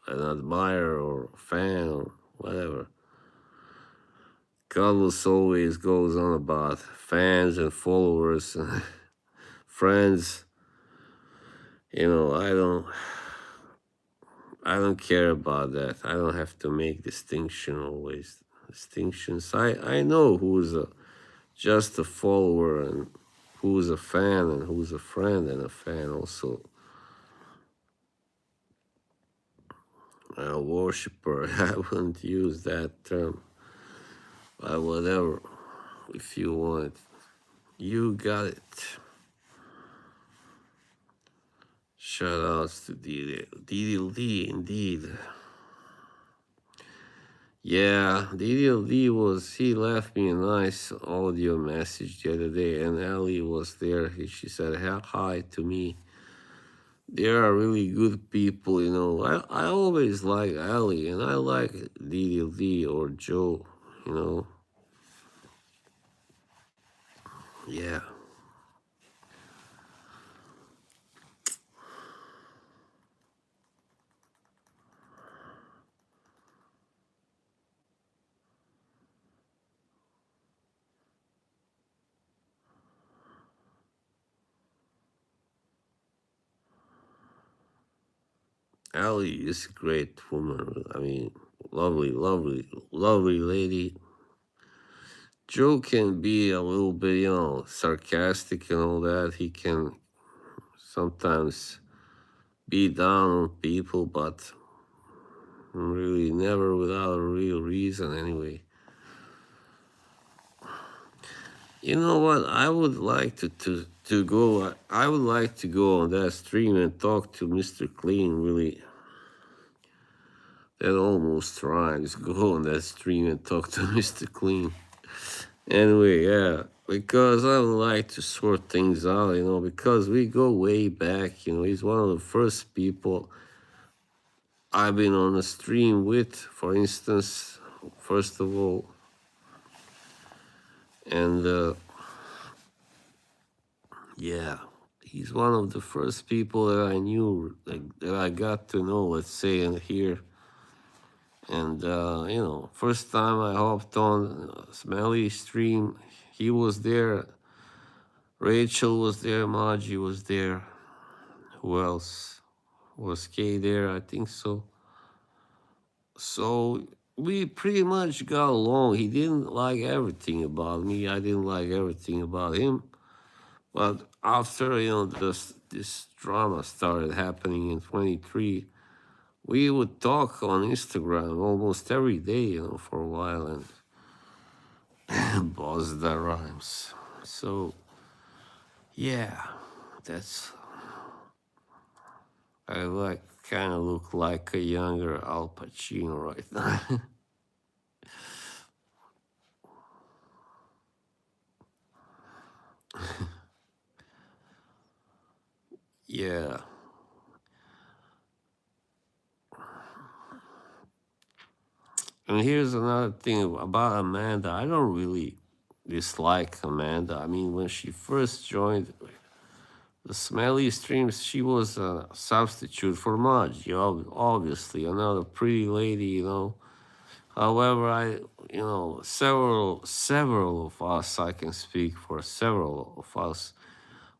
an admirer or a fan or whatever. Carlos always goes on about fans and followers and friends. I don't care about that. I don't have to make distinctions. I know who's just a follower and who's a fan and who's a friend and a fan also. A worshiper. I wouldn't use that term. But whatever. If you want, you got it. Shout outs to DDLD indeed. Yeah, DDLD he left me a nice audio message the other day, and Ali was there. She said hi to me. They are really good people, I always like Ali, and I like DDLD or Joe, you know. Yeah. Ali is a great woman. I mean, lovely, lovely, lovely lady. Joe can be a little bit, sarcastic and all that. He can sometimes be down on people, but really never without a real reason anyway. You know what? I would like to go. I would like to go on that stream and talk to Mr. Clean. Really, that almost rhymes. Go on that stream and talk to Mr. Clean. Anyway, yeah, because I would like to sort things out. Because we go way back. He's one of the first people I've been on a stream with. For instance, first of all, and yeah, he's one of the first people that I knew, that I got to know, let's say, and here. And, first time I hopped on Smelly stream, he was there. Rachel was there. Maji was there. Who else? Was Kay there? I think so. So we pretty much got along. He didn't like everything about me. I didn't like everything about him. But after this drama started happening in 23, we would talk on Instagram almost every day, for a while, and Boz that rhymes. So yeah, that's I kind of look like a younger Al Pacino right now. Yeah. And here's another thing about Amanda. I don't really dislike Amanda. I mean, when she first joined the Smelly Streams, she was a substitute for Maji, obviously, another pretty lady. However, several of us, I can speak for several of us,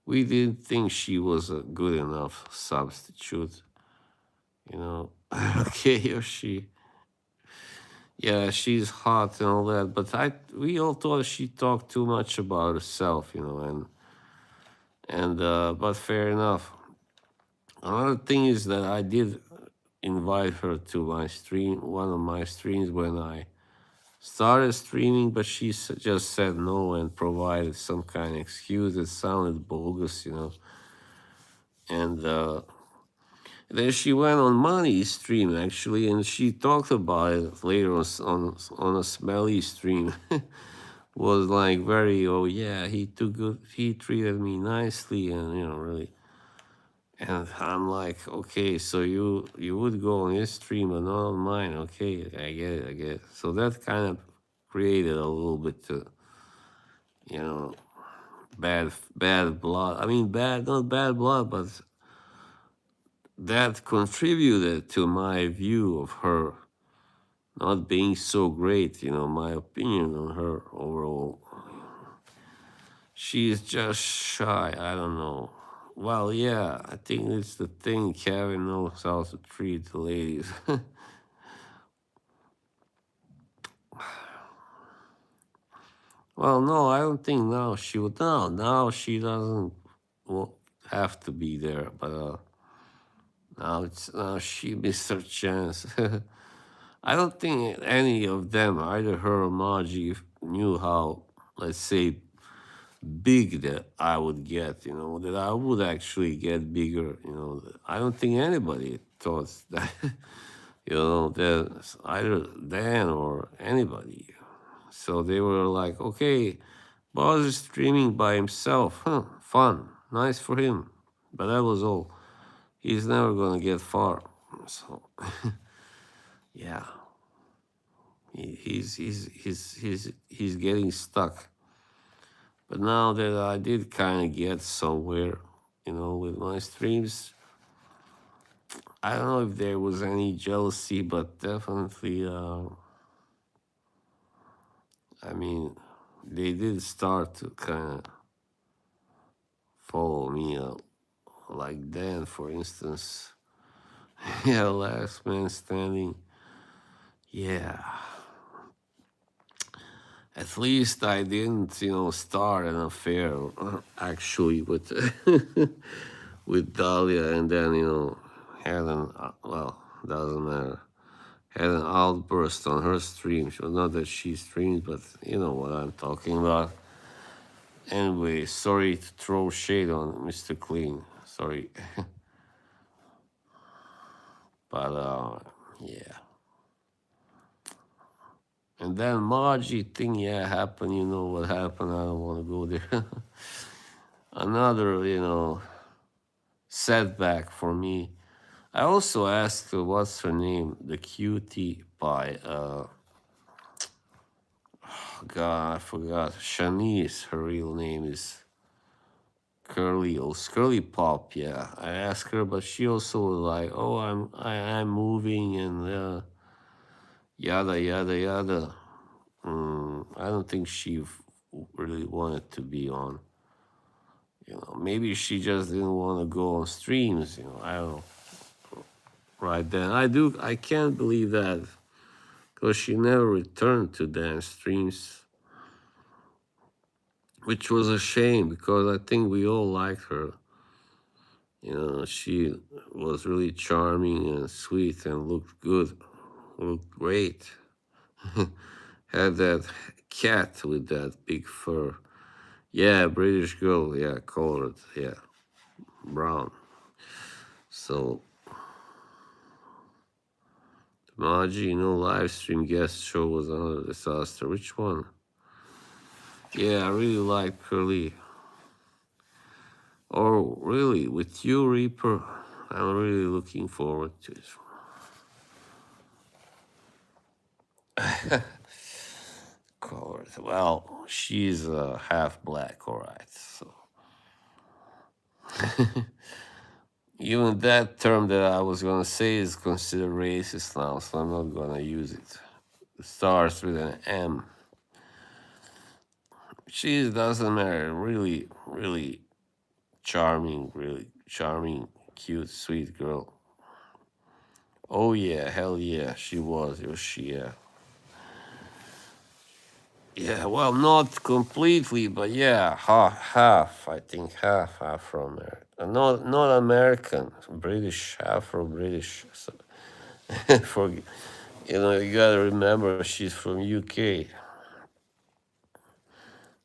we didn't think she was a good enough substitute. Okay, or yeah, she's hot and all that, but we all thought she talked too much about herself, but fair enough. Another thing is that I did invite her to my stream, one of my streams when I started streaming, but she just said no and provided some kind of excuse that sounded bogus. And then she went on Money's stream actually, and she talked about it later on a Smelly stream. Was like very, oh yeah, he treated me nicely, and really. And I'm like, okay, so you would go on his stream and not on mine. Okay, I get it. So that kind of created a little bit, you know, bad blood. I mean, bad, not bad blood, but that contributed to my view of her not being so great. My opinion on her overall. She's just shy. I don't know. Well, yeah, I think it's the thing. Kevin knows how to treat the ladies. Well, no, I don't think now she would. No, now she doesn't have to be there. But now she missed her chance. I don't think any of them, either her or Maji, knew how, let's say, big that I would get. That I would actually get bigger. I don't think anybody thought that. That either Dan or anybody. So they were like, okay, Boz is streaming by himself. Huh, fun. Nice for him. But that was all. He's never going to get far. So, yeah. He's getting stuck. But now that I did kind of get somewhere, with my streams, I don't know if there was any jealousy, but definitely, I mean, they did start to kind of follow me up. Like Dan, for instance. Yeah, last man standing. Yeah. At least I didn't, start an affair actually with with Dahlia, and then, had an, well, doesn't matter. Had an outburst on her stream. Not that she streams, but you know what I'm talking about. Anyway, sorry to throw shade on Mr. Clean. Sorry. But, yeah. And then Margie thing, yeah, happened. You know what happened. I don't want to go there. Another, setback for me. I also asked her what's her name, the cutie pie. God, I forgot. Shanice, her real name is Curly Pop. Yeah, I asked her, but she also was like, "Oh, I'm moving and yada yada yada." I don't think she really wanted to be on. Maybe she just didn't want to go on streams. I don't know. Right then, I can't believe that because she never returned to dance streams, which was a shame because I think we all liked her. She was really charming and sweet and looked good, looked great. Had that cat with that big fur. Yeah, British girl. Yeah, colored. Yeah, brown. So, Maji, live stream guest show was another disaster. Which one? Yeah, I really like Curly. Oh, really? With you, Reaper? I'm really looking forward to it. Colored. Well, she's half black, all right. So, even that term that I was gonna say is considered racist now, so I'm not gonna use it. It starts with an M. She doesn't matter. Really, really charming, really charming, cute, sweet girl. Oh yeah, hell yeah, she was. It was she, yeah. Yeah, well, not completely, but yeah, half. I think half Afro-American. Not American, British, Afro-British. So, for you gotta remember she's from UK.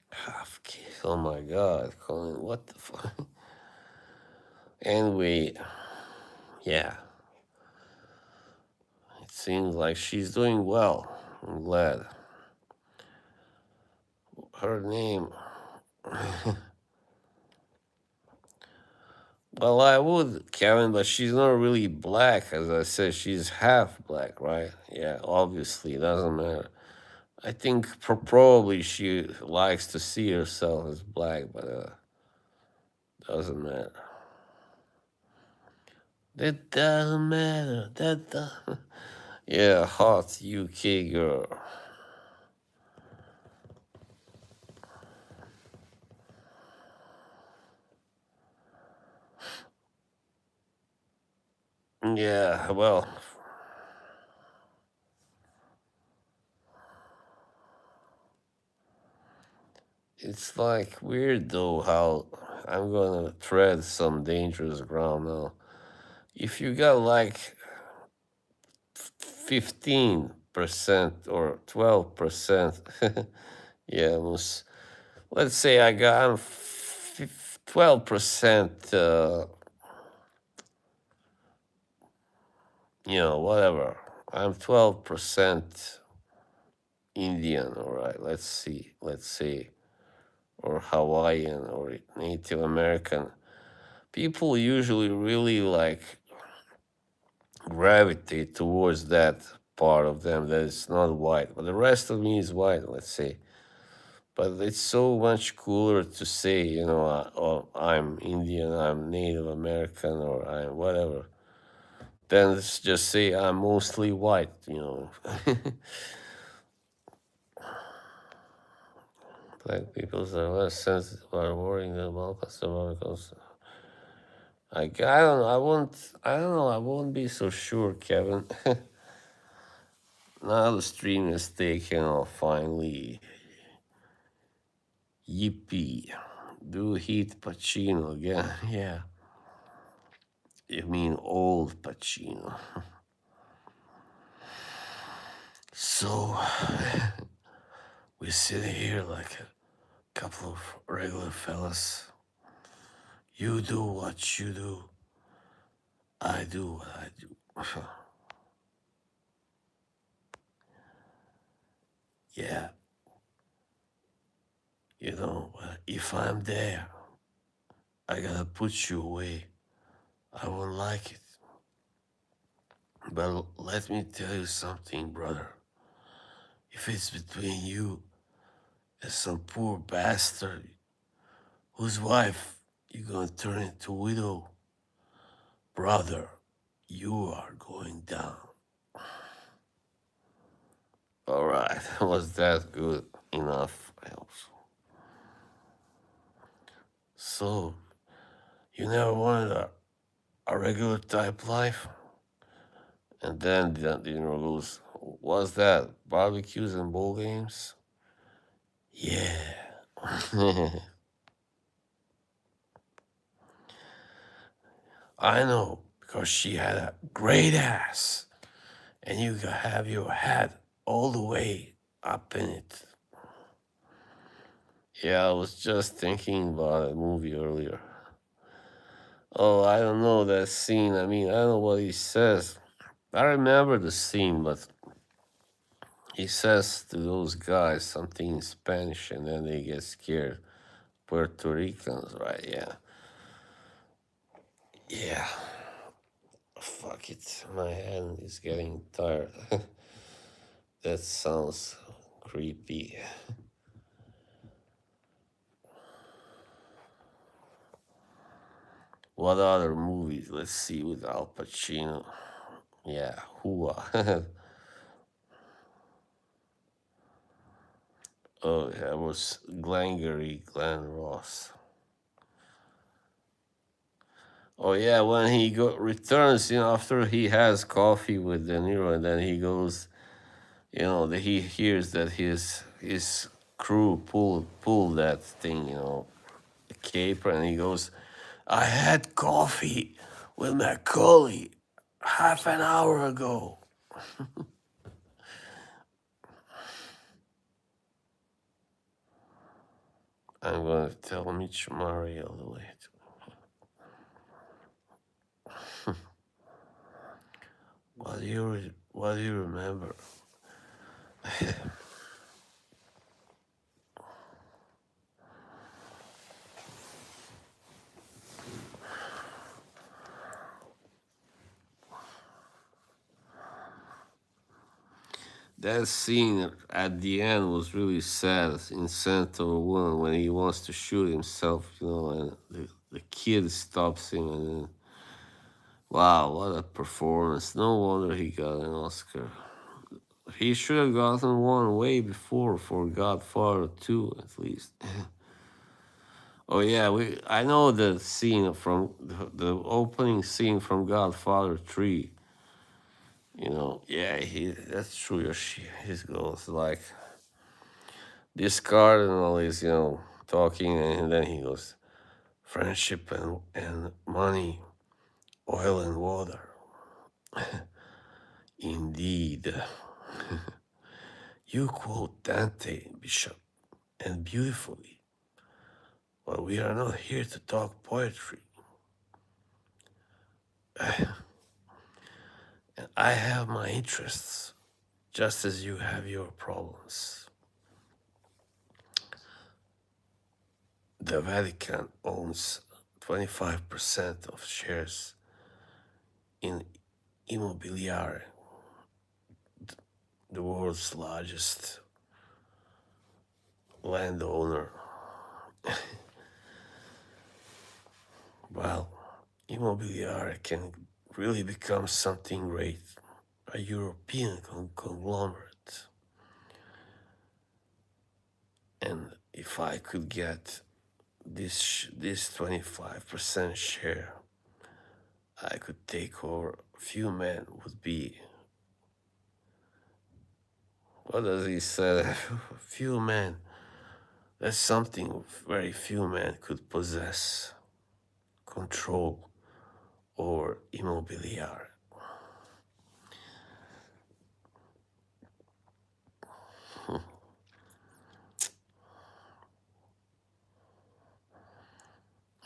Half. Oh my God, Colin, what the fuck? Anyway, yeah, it seems like she's doing well. I'm glad. Her name. Well, I would, Kevin, but she's not really black. As I said, she's half black, right? Yeah, obviously, it doesn't matter. I think probably she likes to see herself as black, but doesn't matter. That doesn't matter. Yeah, hot UK girl. Yeah, well, it's like weird though how I'm gonna tread some dangerous ground now. If you got like 15% or 12%, yeah, let's say I'm 12%, whatever. I'm 12% Indian, all right, let's say, or Hawaiian or Native American. People usually really like gravitate towards that part of them that is not white, but the rest of me is white, let's say. But it's so much cooler to say, oh, I'm Indian, I'm Native American, or I'm whatever, than just say I'm mostly white. Black people are less sensitive about worrying about customer because I don't know. I don't know. I won't be so sure, Kevin. Now the stream is taken off finally. Yippee. Do heat Pacino again. Yeah. You mean old Pacino. So we sit here like a couple of regular fellas. You do what you do. I do what I do. Yeah. If I'm there, I gotta put you away. I won't like it. But let me tell you something, brother. If it's between you and some poor bastard whose wife you gonna turn into widow, brother, you are going down. All right, was that good enough? I hope so. So, you never wanted a regular type life? And then the dinner goes, what's that? Barbecues and bowl games? Yeah. I know, because she had a great ass, and you could have your head all the way up in it. Yeah, I was just thinking about a movie earlier. Oh, I don't know that scene. I mean, I don't know what he says. I remember the scene, but he says to those guys something in Spanish, and then they get scared. Puerto Ricans, right? Yeah. Yeah. Fuck it. My hand is getting tired. That sounds creepy. What other movies? Let's see with Al Pacino. Yeah, Hua. Oh, that was Glengarry Glen Ross. Oh yeah, when he returns, after he has coffee with De Niro, and then he goes, that he hears that his crew pulled that thing, the caper, and he goes, I had coffee with my colleague half an hour ago. I'm gonna tell Mitch Murray all the way. What do you remember? that scene at the end was really sad in Santo One when he wants to shoot himself, and the kid stops him, and then, wow, what a performance. No wonder he got an Oscar. He should have gotten one way before for Godfather 2, at least. Oh yeah, I know the scene from the opening scene from Godfather 3. Yeah, that's true. His goes like this cardinal is, talking, and then he goes, friendship and money, oil and water. Indeed. You quote Dante, Bishop, and beautifully, but we are not here to talk poetry. And I have my interests, just as you have your problems. The Vatican owns 25% of shares in Immobiliare, the world's largest landowner. Well, Immobiliare can really become something great, a European conglomerate. And if I could get this 25% share, I could take over. Few men would be. What does he say? Few men. That's something very few men could possess. Control over Immobiliare.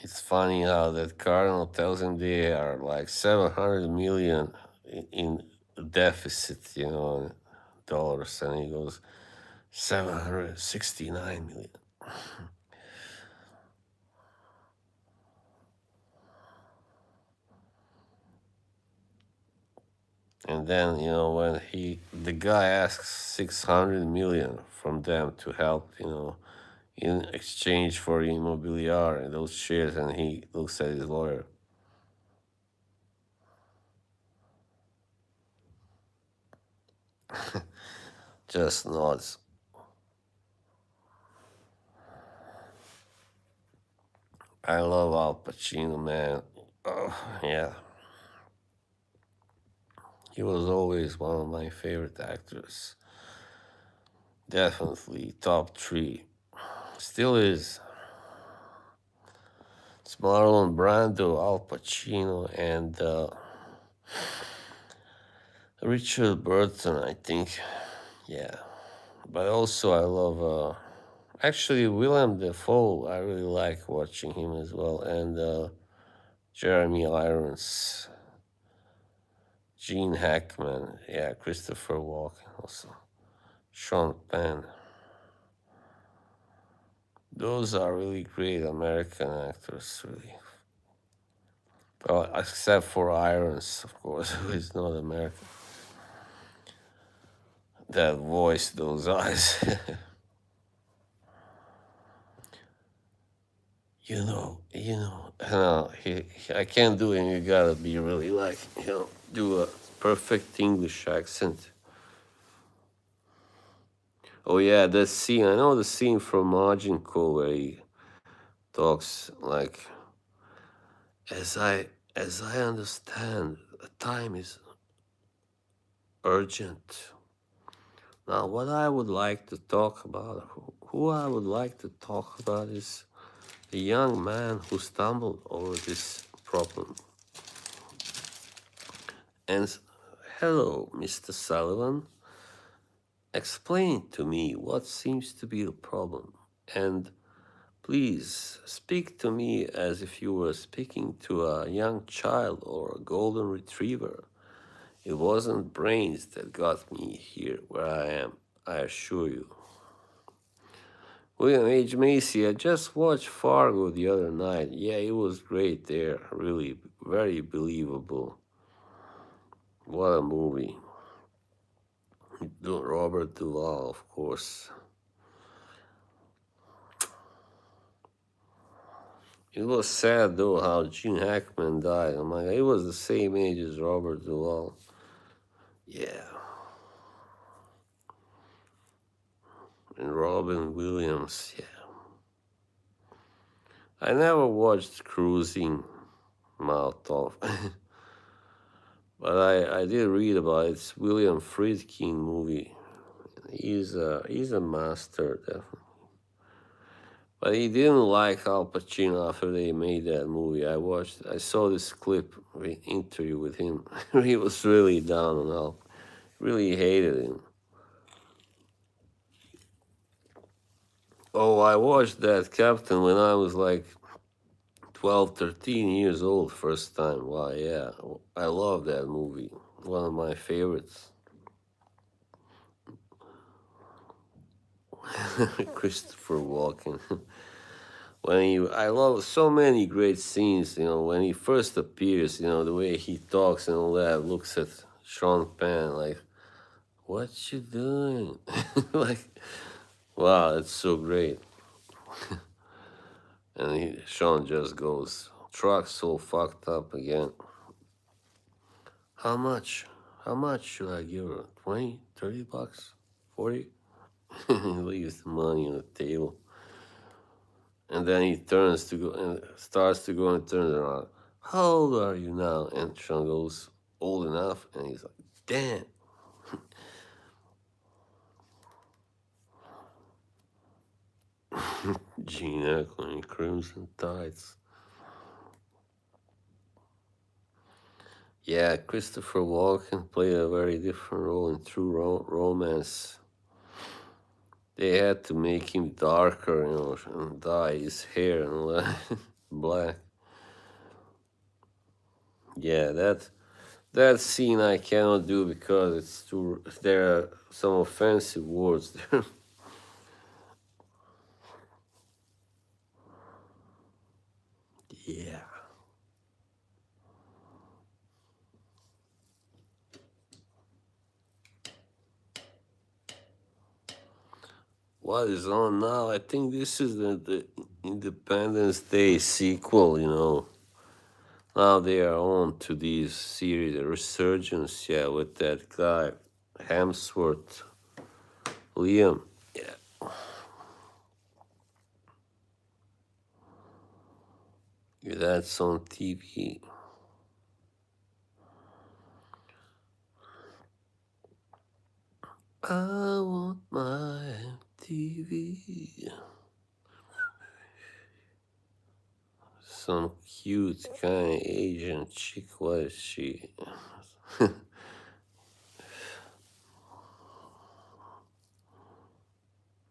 It's funny how that Cardinal tells him they are like 700 million in deficit, dollars, and he goes 769 million. And then, when the guy asks 600 million from them to help, in exchange for Immobiliare and those shares, and he looks at his lawyer. Just nods. I love Al Pacino, man. Oh, yeah. He was always one of my favorite actors. Definitely top 3. Still is. It's Marlon Brando, Al Pacino, and Richard Burton, I think. Yeah. But also I love actually Willem Dafoe. I really like watching him as well. And Jeremy Irons, Gene Hackman, yeah, Christopher Walken also. Sean Penn. Those are really great American actors, really. Well, except for Irons, of course, who is not American. That voice, those eyes. I can't do it. You gotta be really like, do a perfect English accent. Oh yeah, that scene. I know the scene from Margin Call where he talks like, as I understand, time is urgent. Now, what I would like to talk about, who I would like to talk about is the young man who stumbled over this problem. And hello, Mr. Sullivan. Explain to me what seems to be the problem. And please speak to me as if you were speaking to a young child or a golden retriever. It wasn't brains that got me here where I am, I assure you. William H. Macy, I just watched Fargo the other night. Yeah, it was great there. Really, very believable. What a movie. Robert Duvall, of course. It was sad though how Gene Hackman died. Oh my god, he was the same age as Robert Duvall. Yeah, and Robin Williams. Yeah, I never watched Cruising Mouth Off, but I did read about it. It's William Friedkin movie. He's a master, definitely. But he didn't like Al Pacino after they made that movie. I saw this clip, interview with him. He was really down on Al. Really hated him. Oh, I watched that Captain when I was like 12, 13 years old first time. Wow, yeah. I love that movie. One of my favorites. Christopher Walken. I love so many great scenes, when he first appears, the way he talks and all that, looks at Sean Penn like, what you doing? Like, wow, it's so great. And Sean just goes, truck's so fucked up again. How much? How much should I give her? 20, 30 bucks? 40? He leaves the money on the table. And then he turns to go and starts to go and turns around. How old are you now? And Sean goes, old enough. And he's like, damn. Gene Hackman, Crimson Tides. Yeah, Christopher Walken played a very different role in True Romance. They had to make him darker, and dye his hair and all that black. Yeah, that scene I cannot do because it's too. There are some offensive words there. Yeah. What is on now? I think this is the Independence Day sequel. Now they are on to these series, the resurgence. Yeah, with that guy Hemsworth, Liam. Yeah. Yeah, that's on TV. I want my TV. Some cute kind of Asian chick. What is she?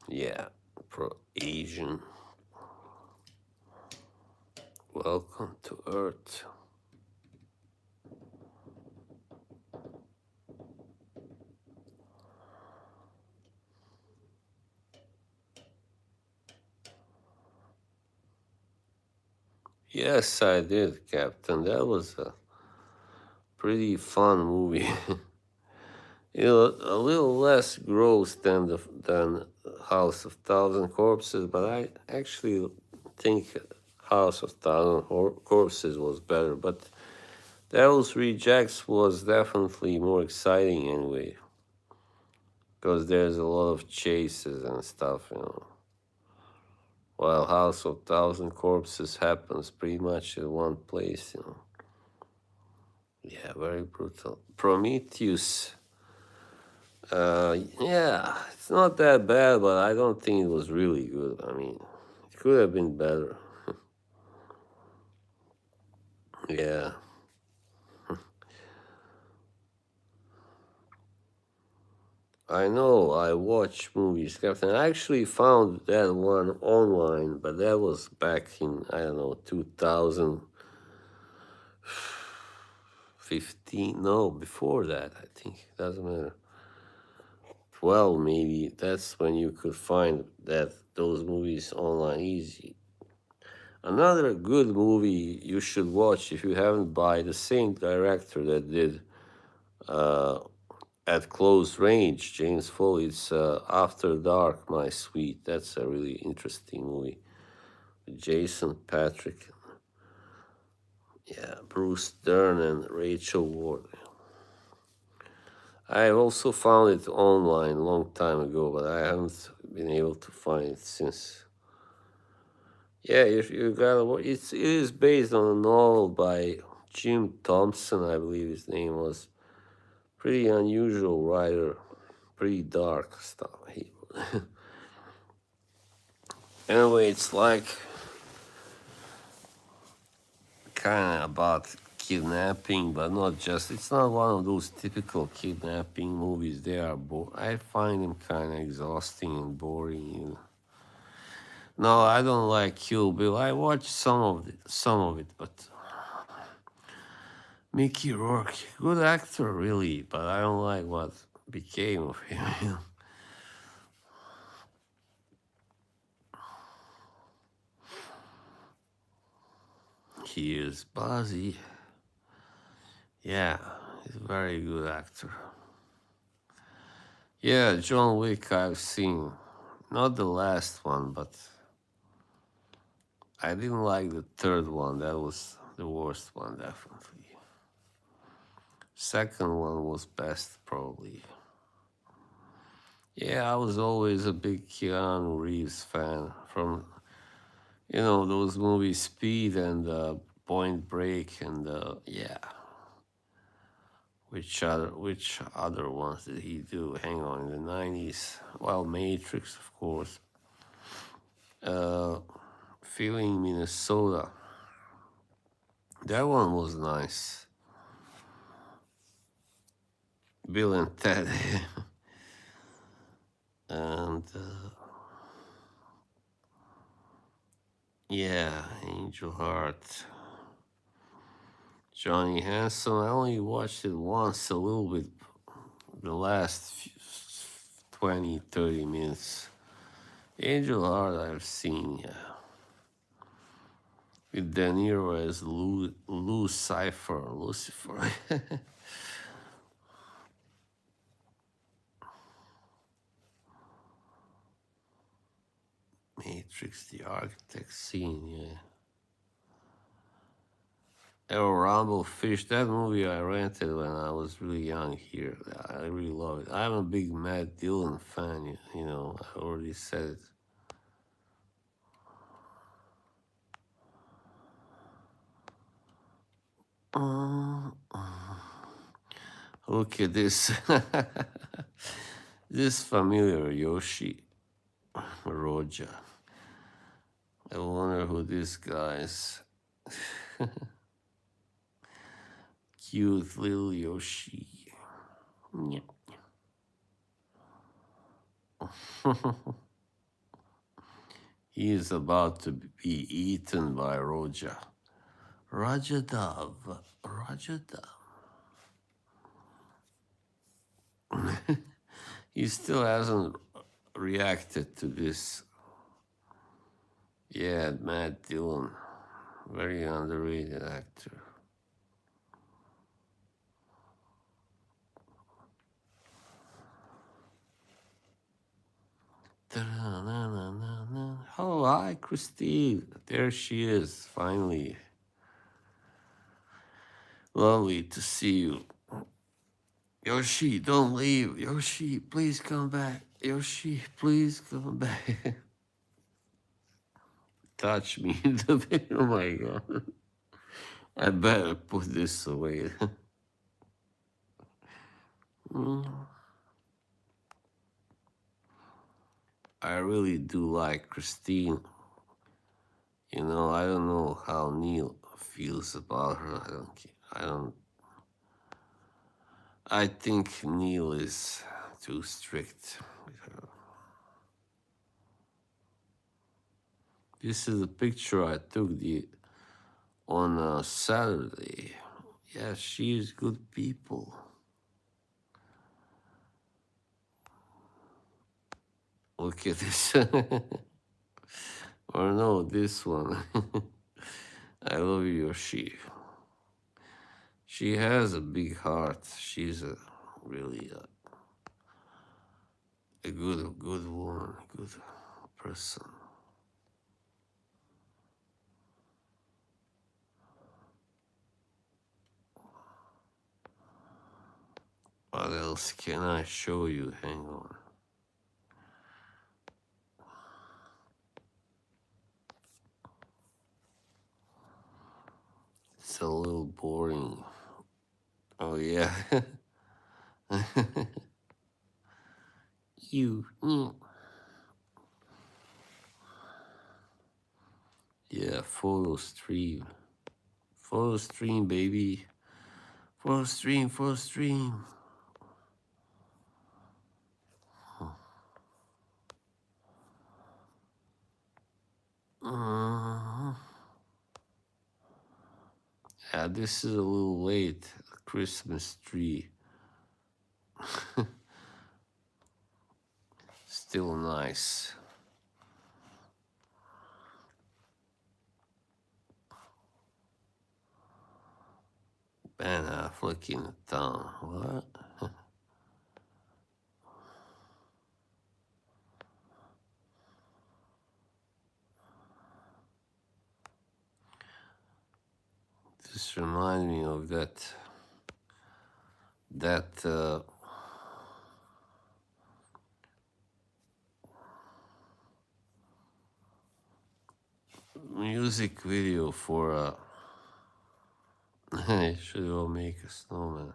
Yeah, pro Asian. Welcome to Earth. Yes, I did, Captain. That was a pretty fun movie. A little less gross than House of Thousand Corpses, but I actually think House of Thousand Corpses was better. But Devil's Rejects was definitely more exciting anyway, because there's a lot of chases and stuff. While House of Thousand Corpses happens pretty much in one place. Yeah, very brutal. Prometheus. Yeah, it's not that bad, but I don't think it was really good. I mean, it could have been better. Yeah. I know I watch movies, Captain. I actually found that one online, but that was back in, I don't know, 2015. No, before that, I think. Doesn't matter. 12 maybe. That's when you could find those movies online easy. Another good movie you should watch if you haven't, by the same director that did uh, at close range. James Foley's After Dark, My Sweet. That's a really interesting movie. Jason Patrick, yeah, Bruce Dern, and Rachel Ward. I also found it online a long time ago, but I haven't been able to find it since. Yeah, you gotta. It is based on a novel by Jim Thompson, I believe his name was. Pretty unusual writer, pretty dark stuff. Anyway, it's like kind of about kidnapping, but not just. It's not one of those typical kidnapping movies. They are. I find them kind of exhausting and boring. No, I don't like Kill Bill. I watched some of it, but Mickey Rourke, good actor, really, but I don't like what became of him. He is Buzzy. Yeah, he's a very good actor. Yeah, John Wick I've seen. Not the last one, but I didn't like the third one. That was the worst one, definitely. Second one was best, probably. Yeah, I was always a big Keanu Reeves fan from, those movies Speed and Point Break and, yeah. Which other ones did he do? Hang on, in the 90s. Well, Matrix, of course. Uh, Feeling Minnesota. That one was nice. Bill and Ted. And yeah, Angel Heart. Johnny Hanson. I only watched it once, a little bit, the last 20, 30 minutes. Angel Heart I've seen, yeah. With De Niro as Lucifer. Matrix, the architect scene, yeah. El Rumble Fish, that movie I rented when I was really young here. I really love it. I'm a big Matt Dillon fan, I already said it. Uh, Look at this. This familiar Yoshi Roja. I wonder who this guy is. Cute little Yoshi. Yeah. He is about to be eaten by Roja. Rajadav. Rajadav. He still hasn't reacted to this. Yeah, Matt Dillon. Very underrated actor. Oh, hi, Christine. There she is, finally. Lovely to see you. Yoshi, don't leave. Yoshi, please come back. Yoshi, please come back. Touch me in the bed. Oh my god. I better put this away. I really do like Christine. I don't know how Neil feels about her. I think Neil is too strict with her. This is a picture I took on Saturday. Yeah, she is good people. Look at this. Or no, this one. I love Yoshi. She has a big heart. She's a really A good woman, good person. What else can I show you? Hang on. It's a little boring. Oh yeah. you. Yeah, photo stream. Photo stream, baby. Photo stream, photo stream. Uh, yeah, this is a little late. Christmas tree. Still nice. Ben Affleck in the town. What? This reminds me of that music video for should all make a snowman.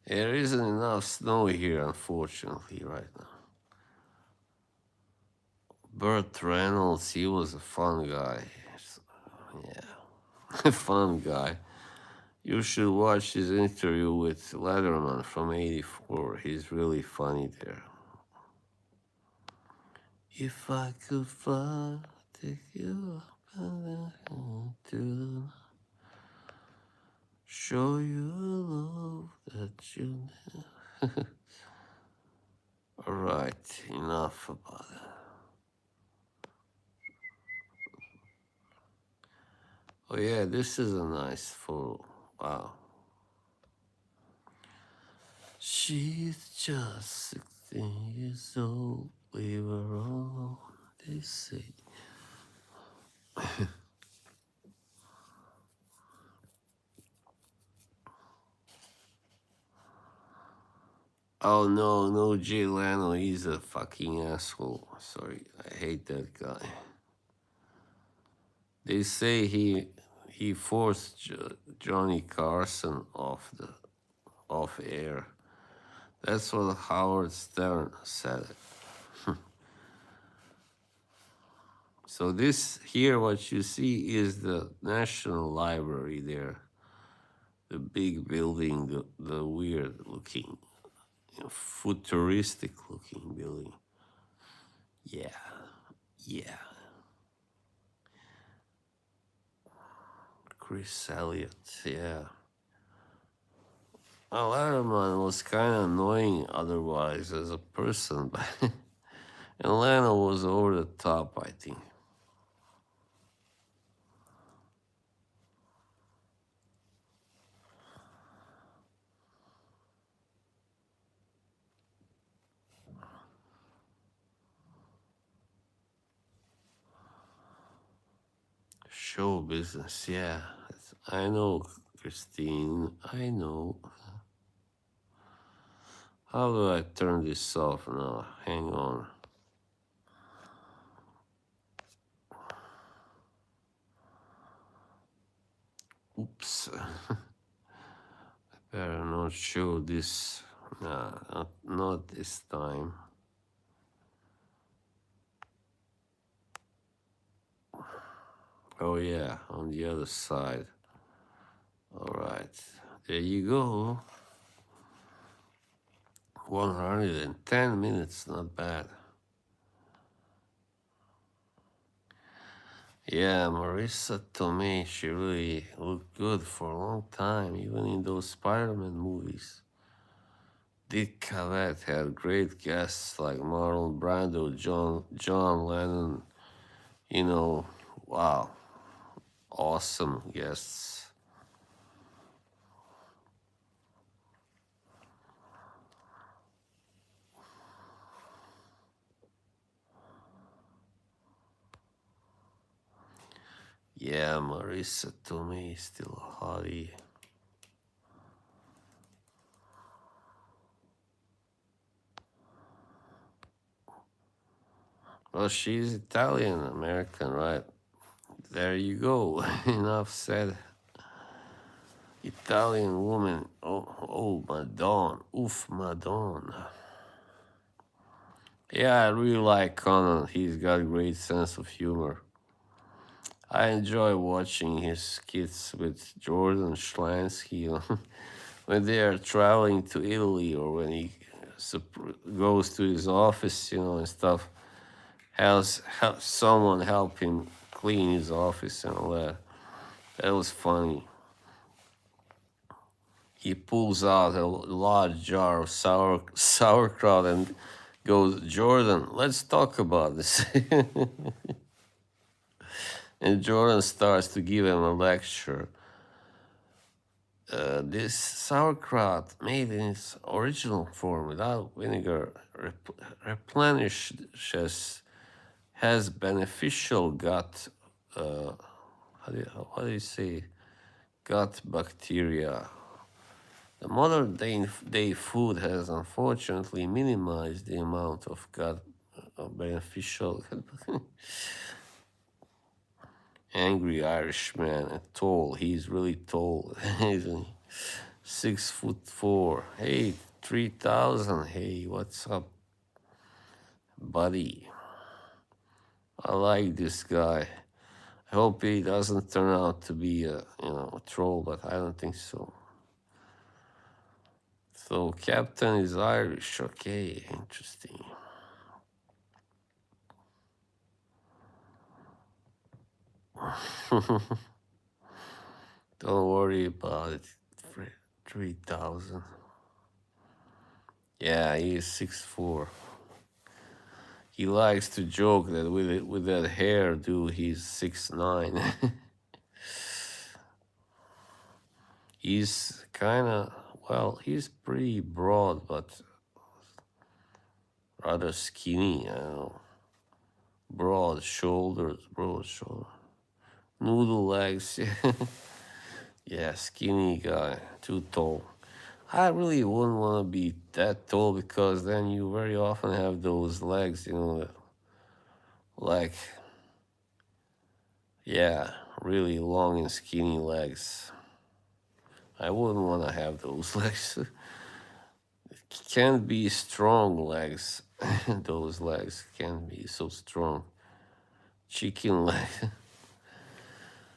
There isn't enough snow here, unfortunately, right now. Burt Reynolds, he was a fun guy. Yeah, fun guy. You should watch his interview with Letterman from '84. He's really funny there. If I could fly, take you up to the show you a love that you never. All right, enough about it. Oh yeah, this is a nice photo. Wow. She's just 16 years old. We were alone, they say. Oh no, no Jay Leno, he's a fucking asshole. Sorry, I hate that guy. They say he forced Johnny Carson off air. That's what Howard Stern said. So this here, what you see is the National Library there, the big building, the weird looking, futuristic looking building. Yeah, yeah. Chris Elliott, yeah. Well, Letterman was kind of annoying otherwise as a person, but Atlanta was over the top, I think. Show business, yeah. I know, Christine, I know. How do I turn this off now? Hang on. Oops. I better not show this. Nah, not this time. Oh yeah, on the other side. All right, there you go. 110 minutes, not bad. Yeah, Marissa Tomei, she really looked good for a long time, even in those Spider-Man movies. Dick Cavett had great guests like Marlon Brando, John Lennon. You know, wow, awesome guests. Yeah, Marissa Tomei is still a hottie. Well, she's Italian American, right? There you go. Enough said. Italian woman. Oh, Madonna. Oof, Madonna. Yeah, I really like Conan. He's got a great sense of humor. I enjoy watching his skits with Jordan Schlansky, when they are traveling to Italy or when he goes to his office, and stuff. Has someone help him clean his office and all that. That was funny. He pulls out a large jar of sauerkraut and goes, Jordan, let's talk about this. And Jordan starts to give him a lecture. This sauerkraut, made in its original form without vinegar, replenishes, has beneficial gut. How do you say? Gut bacteria. The modern day food has unfortunately minimized the amount of gut beneficial. Angry Irishman and tall. He's really tall, isn't he? 6'4". Hey, 3,000. Hey, what's up, buddy? I like this guy. I hope he doesn't turn out to be a troll, but I don't think so. So Captain is Irish. Okay, interesting. Don't worry about it. 3,000. Yeah, he is 6'4". He likes to joke that with that hairdo, he's 6'9". He's kind of, well, he's pretty broad, but rather skinny. I don't know. Broad shoulder, noodle legs. Yeah, skinny guy, too tall. I really wouldn't want to be that tall because then you very often have those legs, like, yeah, really long and skinny legs. I wouldn't want to have those legs. Can't be strong legs. Those legs can't be so strong. Chicken legs.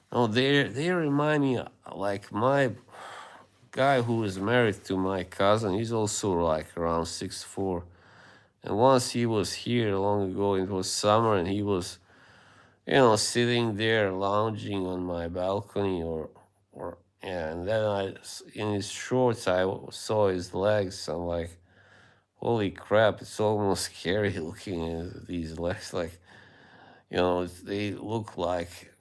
Oh, they remind me, like my guy who is married to my cousin. He's also like around 6'4". And once he was here long ago, it was summer, and he was, sitting there lounging on my balcony, or yeah, and then in his shorts, saw his legs. I'm like, holy crap! It's almost scary looking at these legs. Like, they look like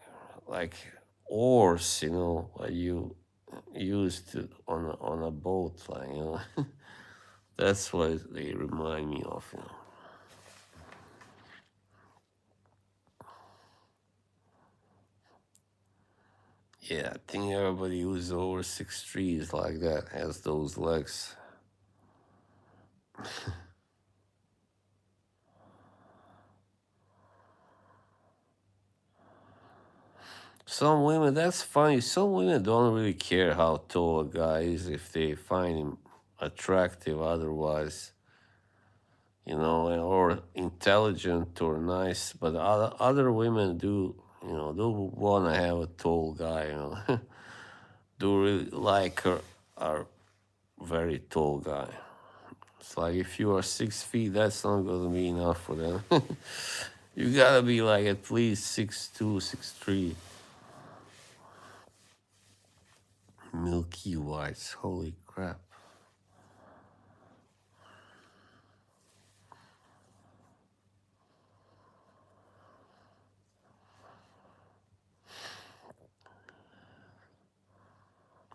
oars, what you used to on a boat, like. That's what they remind me of. Yeah, I think everybody who's over 6'3" is like that, has those legs. Some women, that's funny. Some women don't really care how tall a guy is if they find him attractive otherwise, or intelligent or nice. But other women do want to have a tall guy. Do really like a very tall guy. It's like if you are 6 feet, that's not gonna be enough for them. You gotta be like at least 6'2", 6'3". Milky whites, holy crap.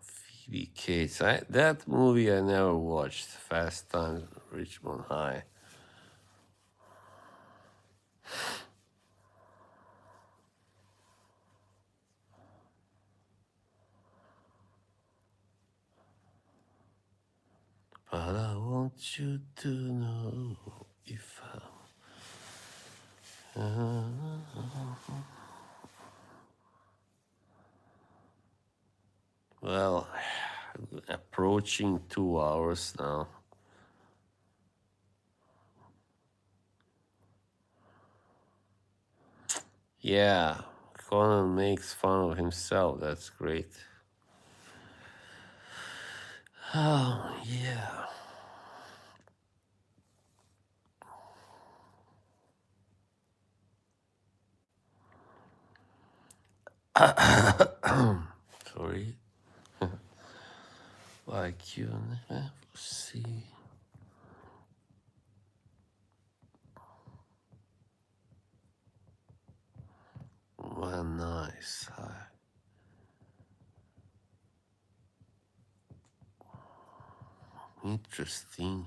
Phoebe Cates. That movie I never watched. Fast Times at Richmond High. But I want you to know if well, approaching 2 hours now. Yeah, Conan makes fun of himself. That's great. Oh, yeah. Sorry. Like you never see. Well, nice. Interesting.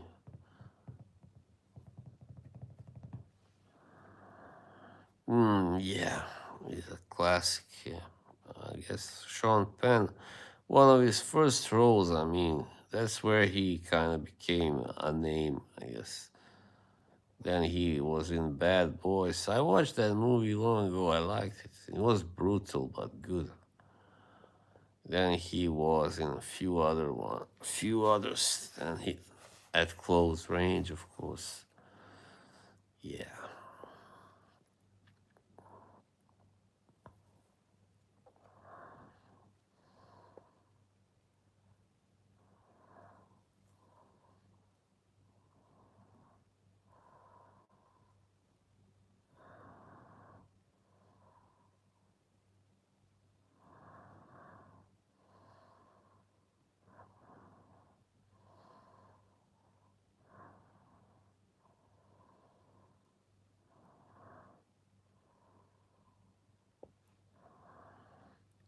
Yeah, it's a classic. Yeah. I guess Sean Penn, one of his first roles. I mean, that's where he kind of became a name. I guess. Then he was in Bad Boys. I watched that movie long ago. I liked it. It was brutal but good. Then he was in a few others, and he at close range, of course. Yeah.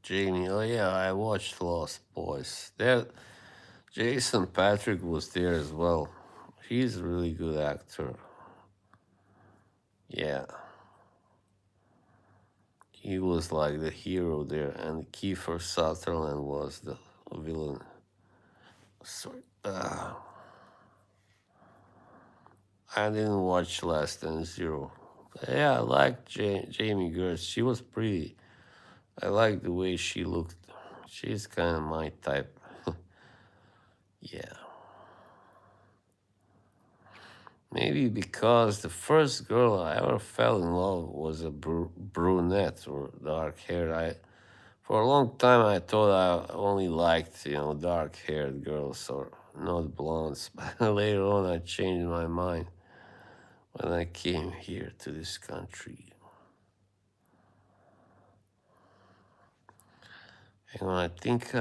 Jamie, oh yeah, I watched Lost Boys. There, Jason Patrick was there as well. He's a really good actor. Yeah, he was like the hero there, and Kiefer Sutherland was the villain. Sorry, I didn't watch Last and Zero. Yeah, I liked Jamie Gertz. She was pretty. I like the way she looked. She's kind of my type. Yeah. Maybe because the first girl I ever fell in love was a brunette or dark haired. For a long time I thought I only liked dark haired girls or not blondes. But later on I changed my mind when I came here to this country. And I think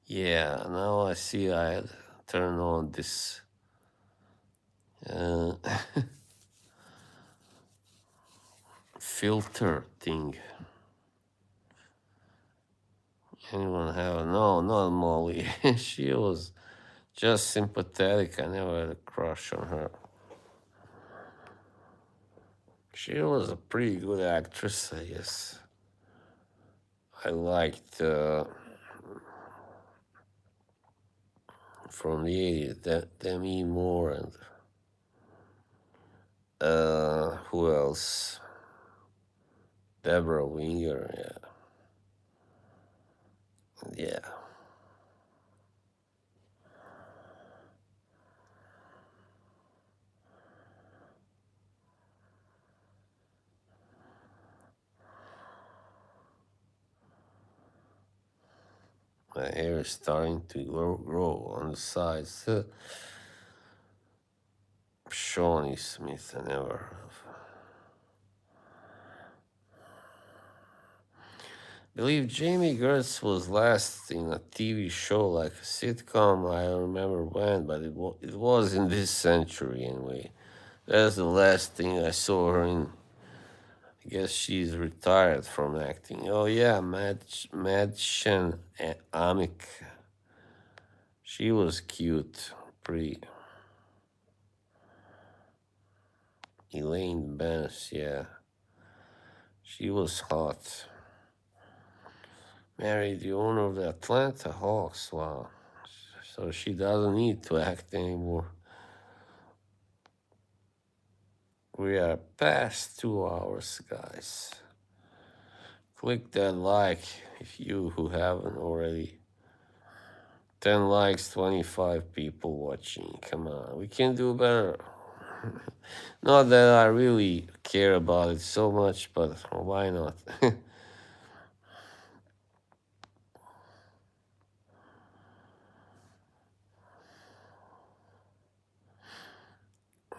yeah, now I see I turn on this uh, filter thing. Anyone have? No, not Molly. She was just sympathetic. I never had a crush on her. She was a pretty good actress, I guess. I liked from the 80s Demi Moore and who else? Deborah Winger. Yeah, yeah. My hair is starting to grow on the sides. Shawnee Smith, I never heard of. Believe Jamie Gertz was last in a TV show like a sitcom. I don't remember when, but it was in this century anyway. That's the last thing I saw her in. I guess she's retired from acting. Oh yeah, Madchen Amick. She was cute, pretty. Elaine Bennis, yeah, she was hot. Married the owner of the Atlanta Hawks. Wow. so she doesn't need to act anymore. We are past 2 hours, guys. Click that like if you who haven't already. 10 likes, 25 people watching. Come on, we can do better. Not that I really care about it so much, but why not?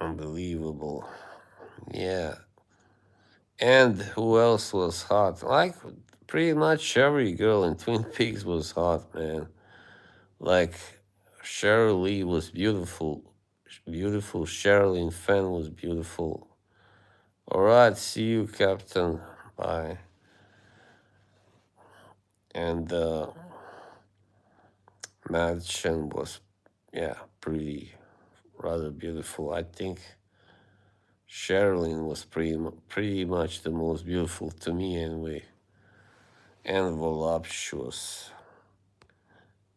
Unbelievable. Yeah. And who else was hot? Like, pretty much every girl in Twin Peaks was hot, man. Like, Cheryl Lee was beautiful. Beautiful. Sherilyn Fenn was beautiful. Alright, see you, Captain. Bye. And Madchen was, yeah, pretty, rather beautiful. I think Sherilyn was pretty much the most beautiful to me anyway. And voluptuous.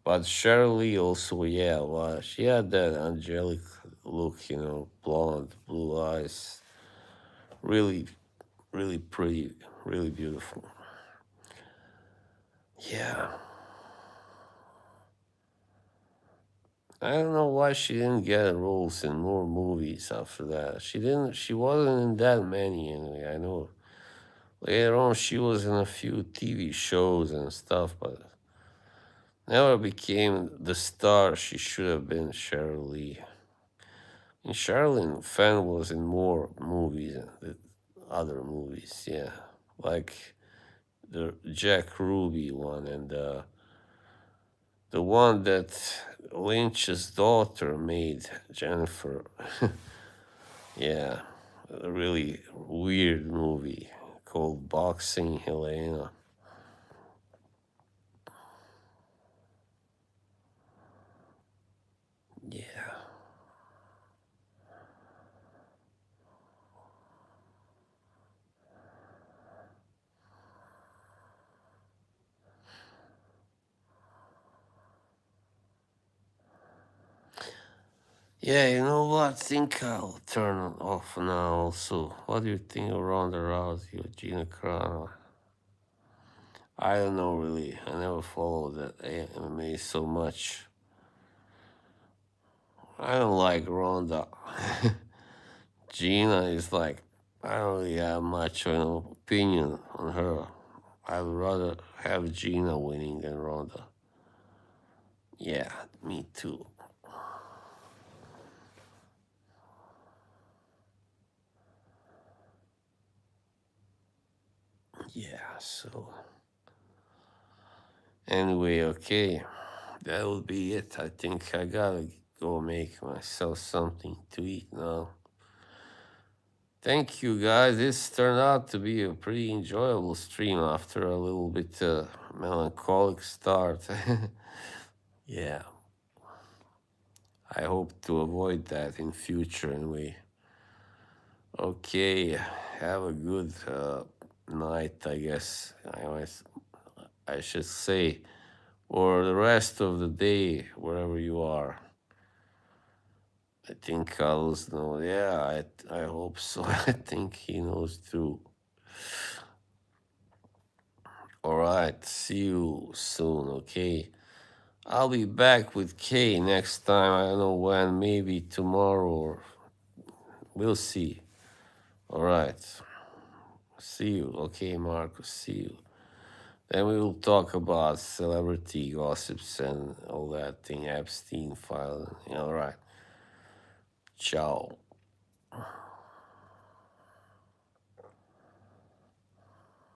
But Shirley also, yeah, was. She had that angelic look, blonde, blue eyes. Really, really pretty, really beautiful. Yeah. I don't know why she didn't get roles in more movies after that. She wasn't in that many anyway. I know later on she was in a few TV shows and stuff, but never became the star she should have been, Cheryl Lee. And Sherilyn Fenn was in more movies, other movies, yeah. Like the Jack Ruby one and the one that Lynch's daughter made, Jennifer. Yeah, a really weird movie called Boxing Helena. Yeah. Yeah, you know what? I think I'll turn it off now also. What do you think of Ronda Rousey or Gina Carano? I don't know really. I never followed that MMA so much. I don't like Ronda. Gina is like, I don't really have much of an opinion on her. I would rather have Gina winning than Ronda. Yeah, me too. Yeah, so anyway, okay. That will be it. I think I gotta go make myself something to eat now. Thank you guys. This turned out to be a pretty enjoyable stream after a little bit melancholic start. Yeah, I hope to avoid that in future anyway. Okay, have a good night, I guess. I should say, or the rest of the day, wherever you are. I think Carlos knows. Yeah, I hope so. I think he knows too. All right, see you soon, okay? I'll be back with Kay next time. I don't know when, maybe tomorrow, or we'll see. All right, see you, okay, Marcus, see you. Then we will talk about celebrity gossips and all that thing, Epstein file. All right, ciao.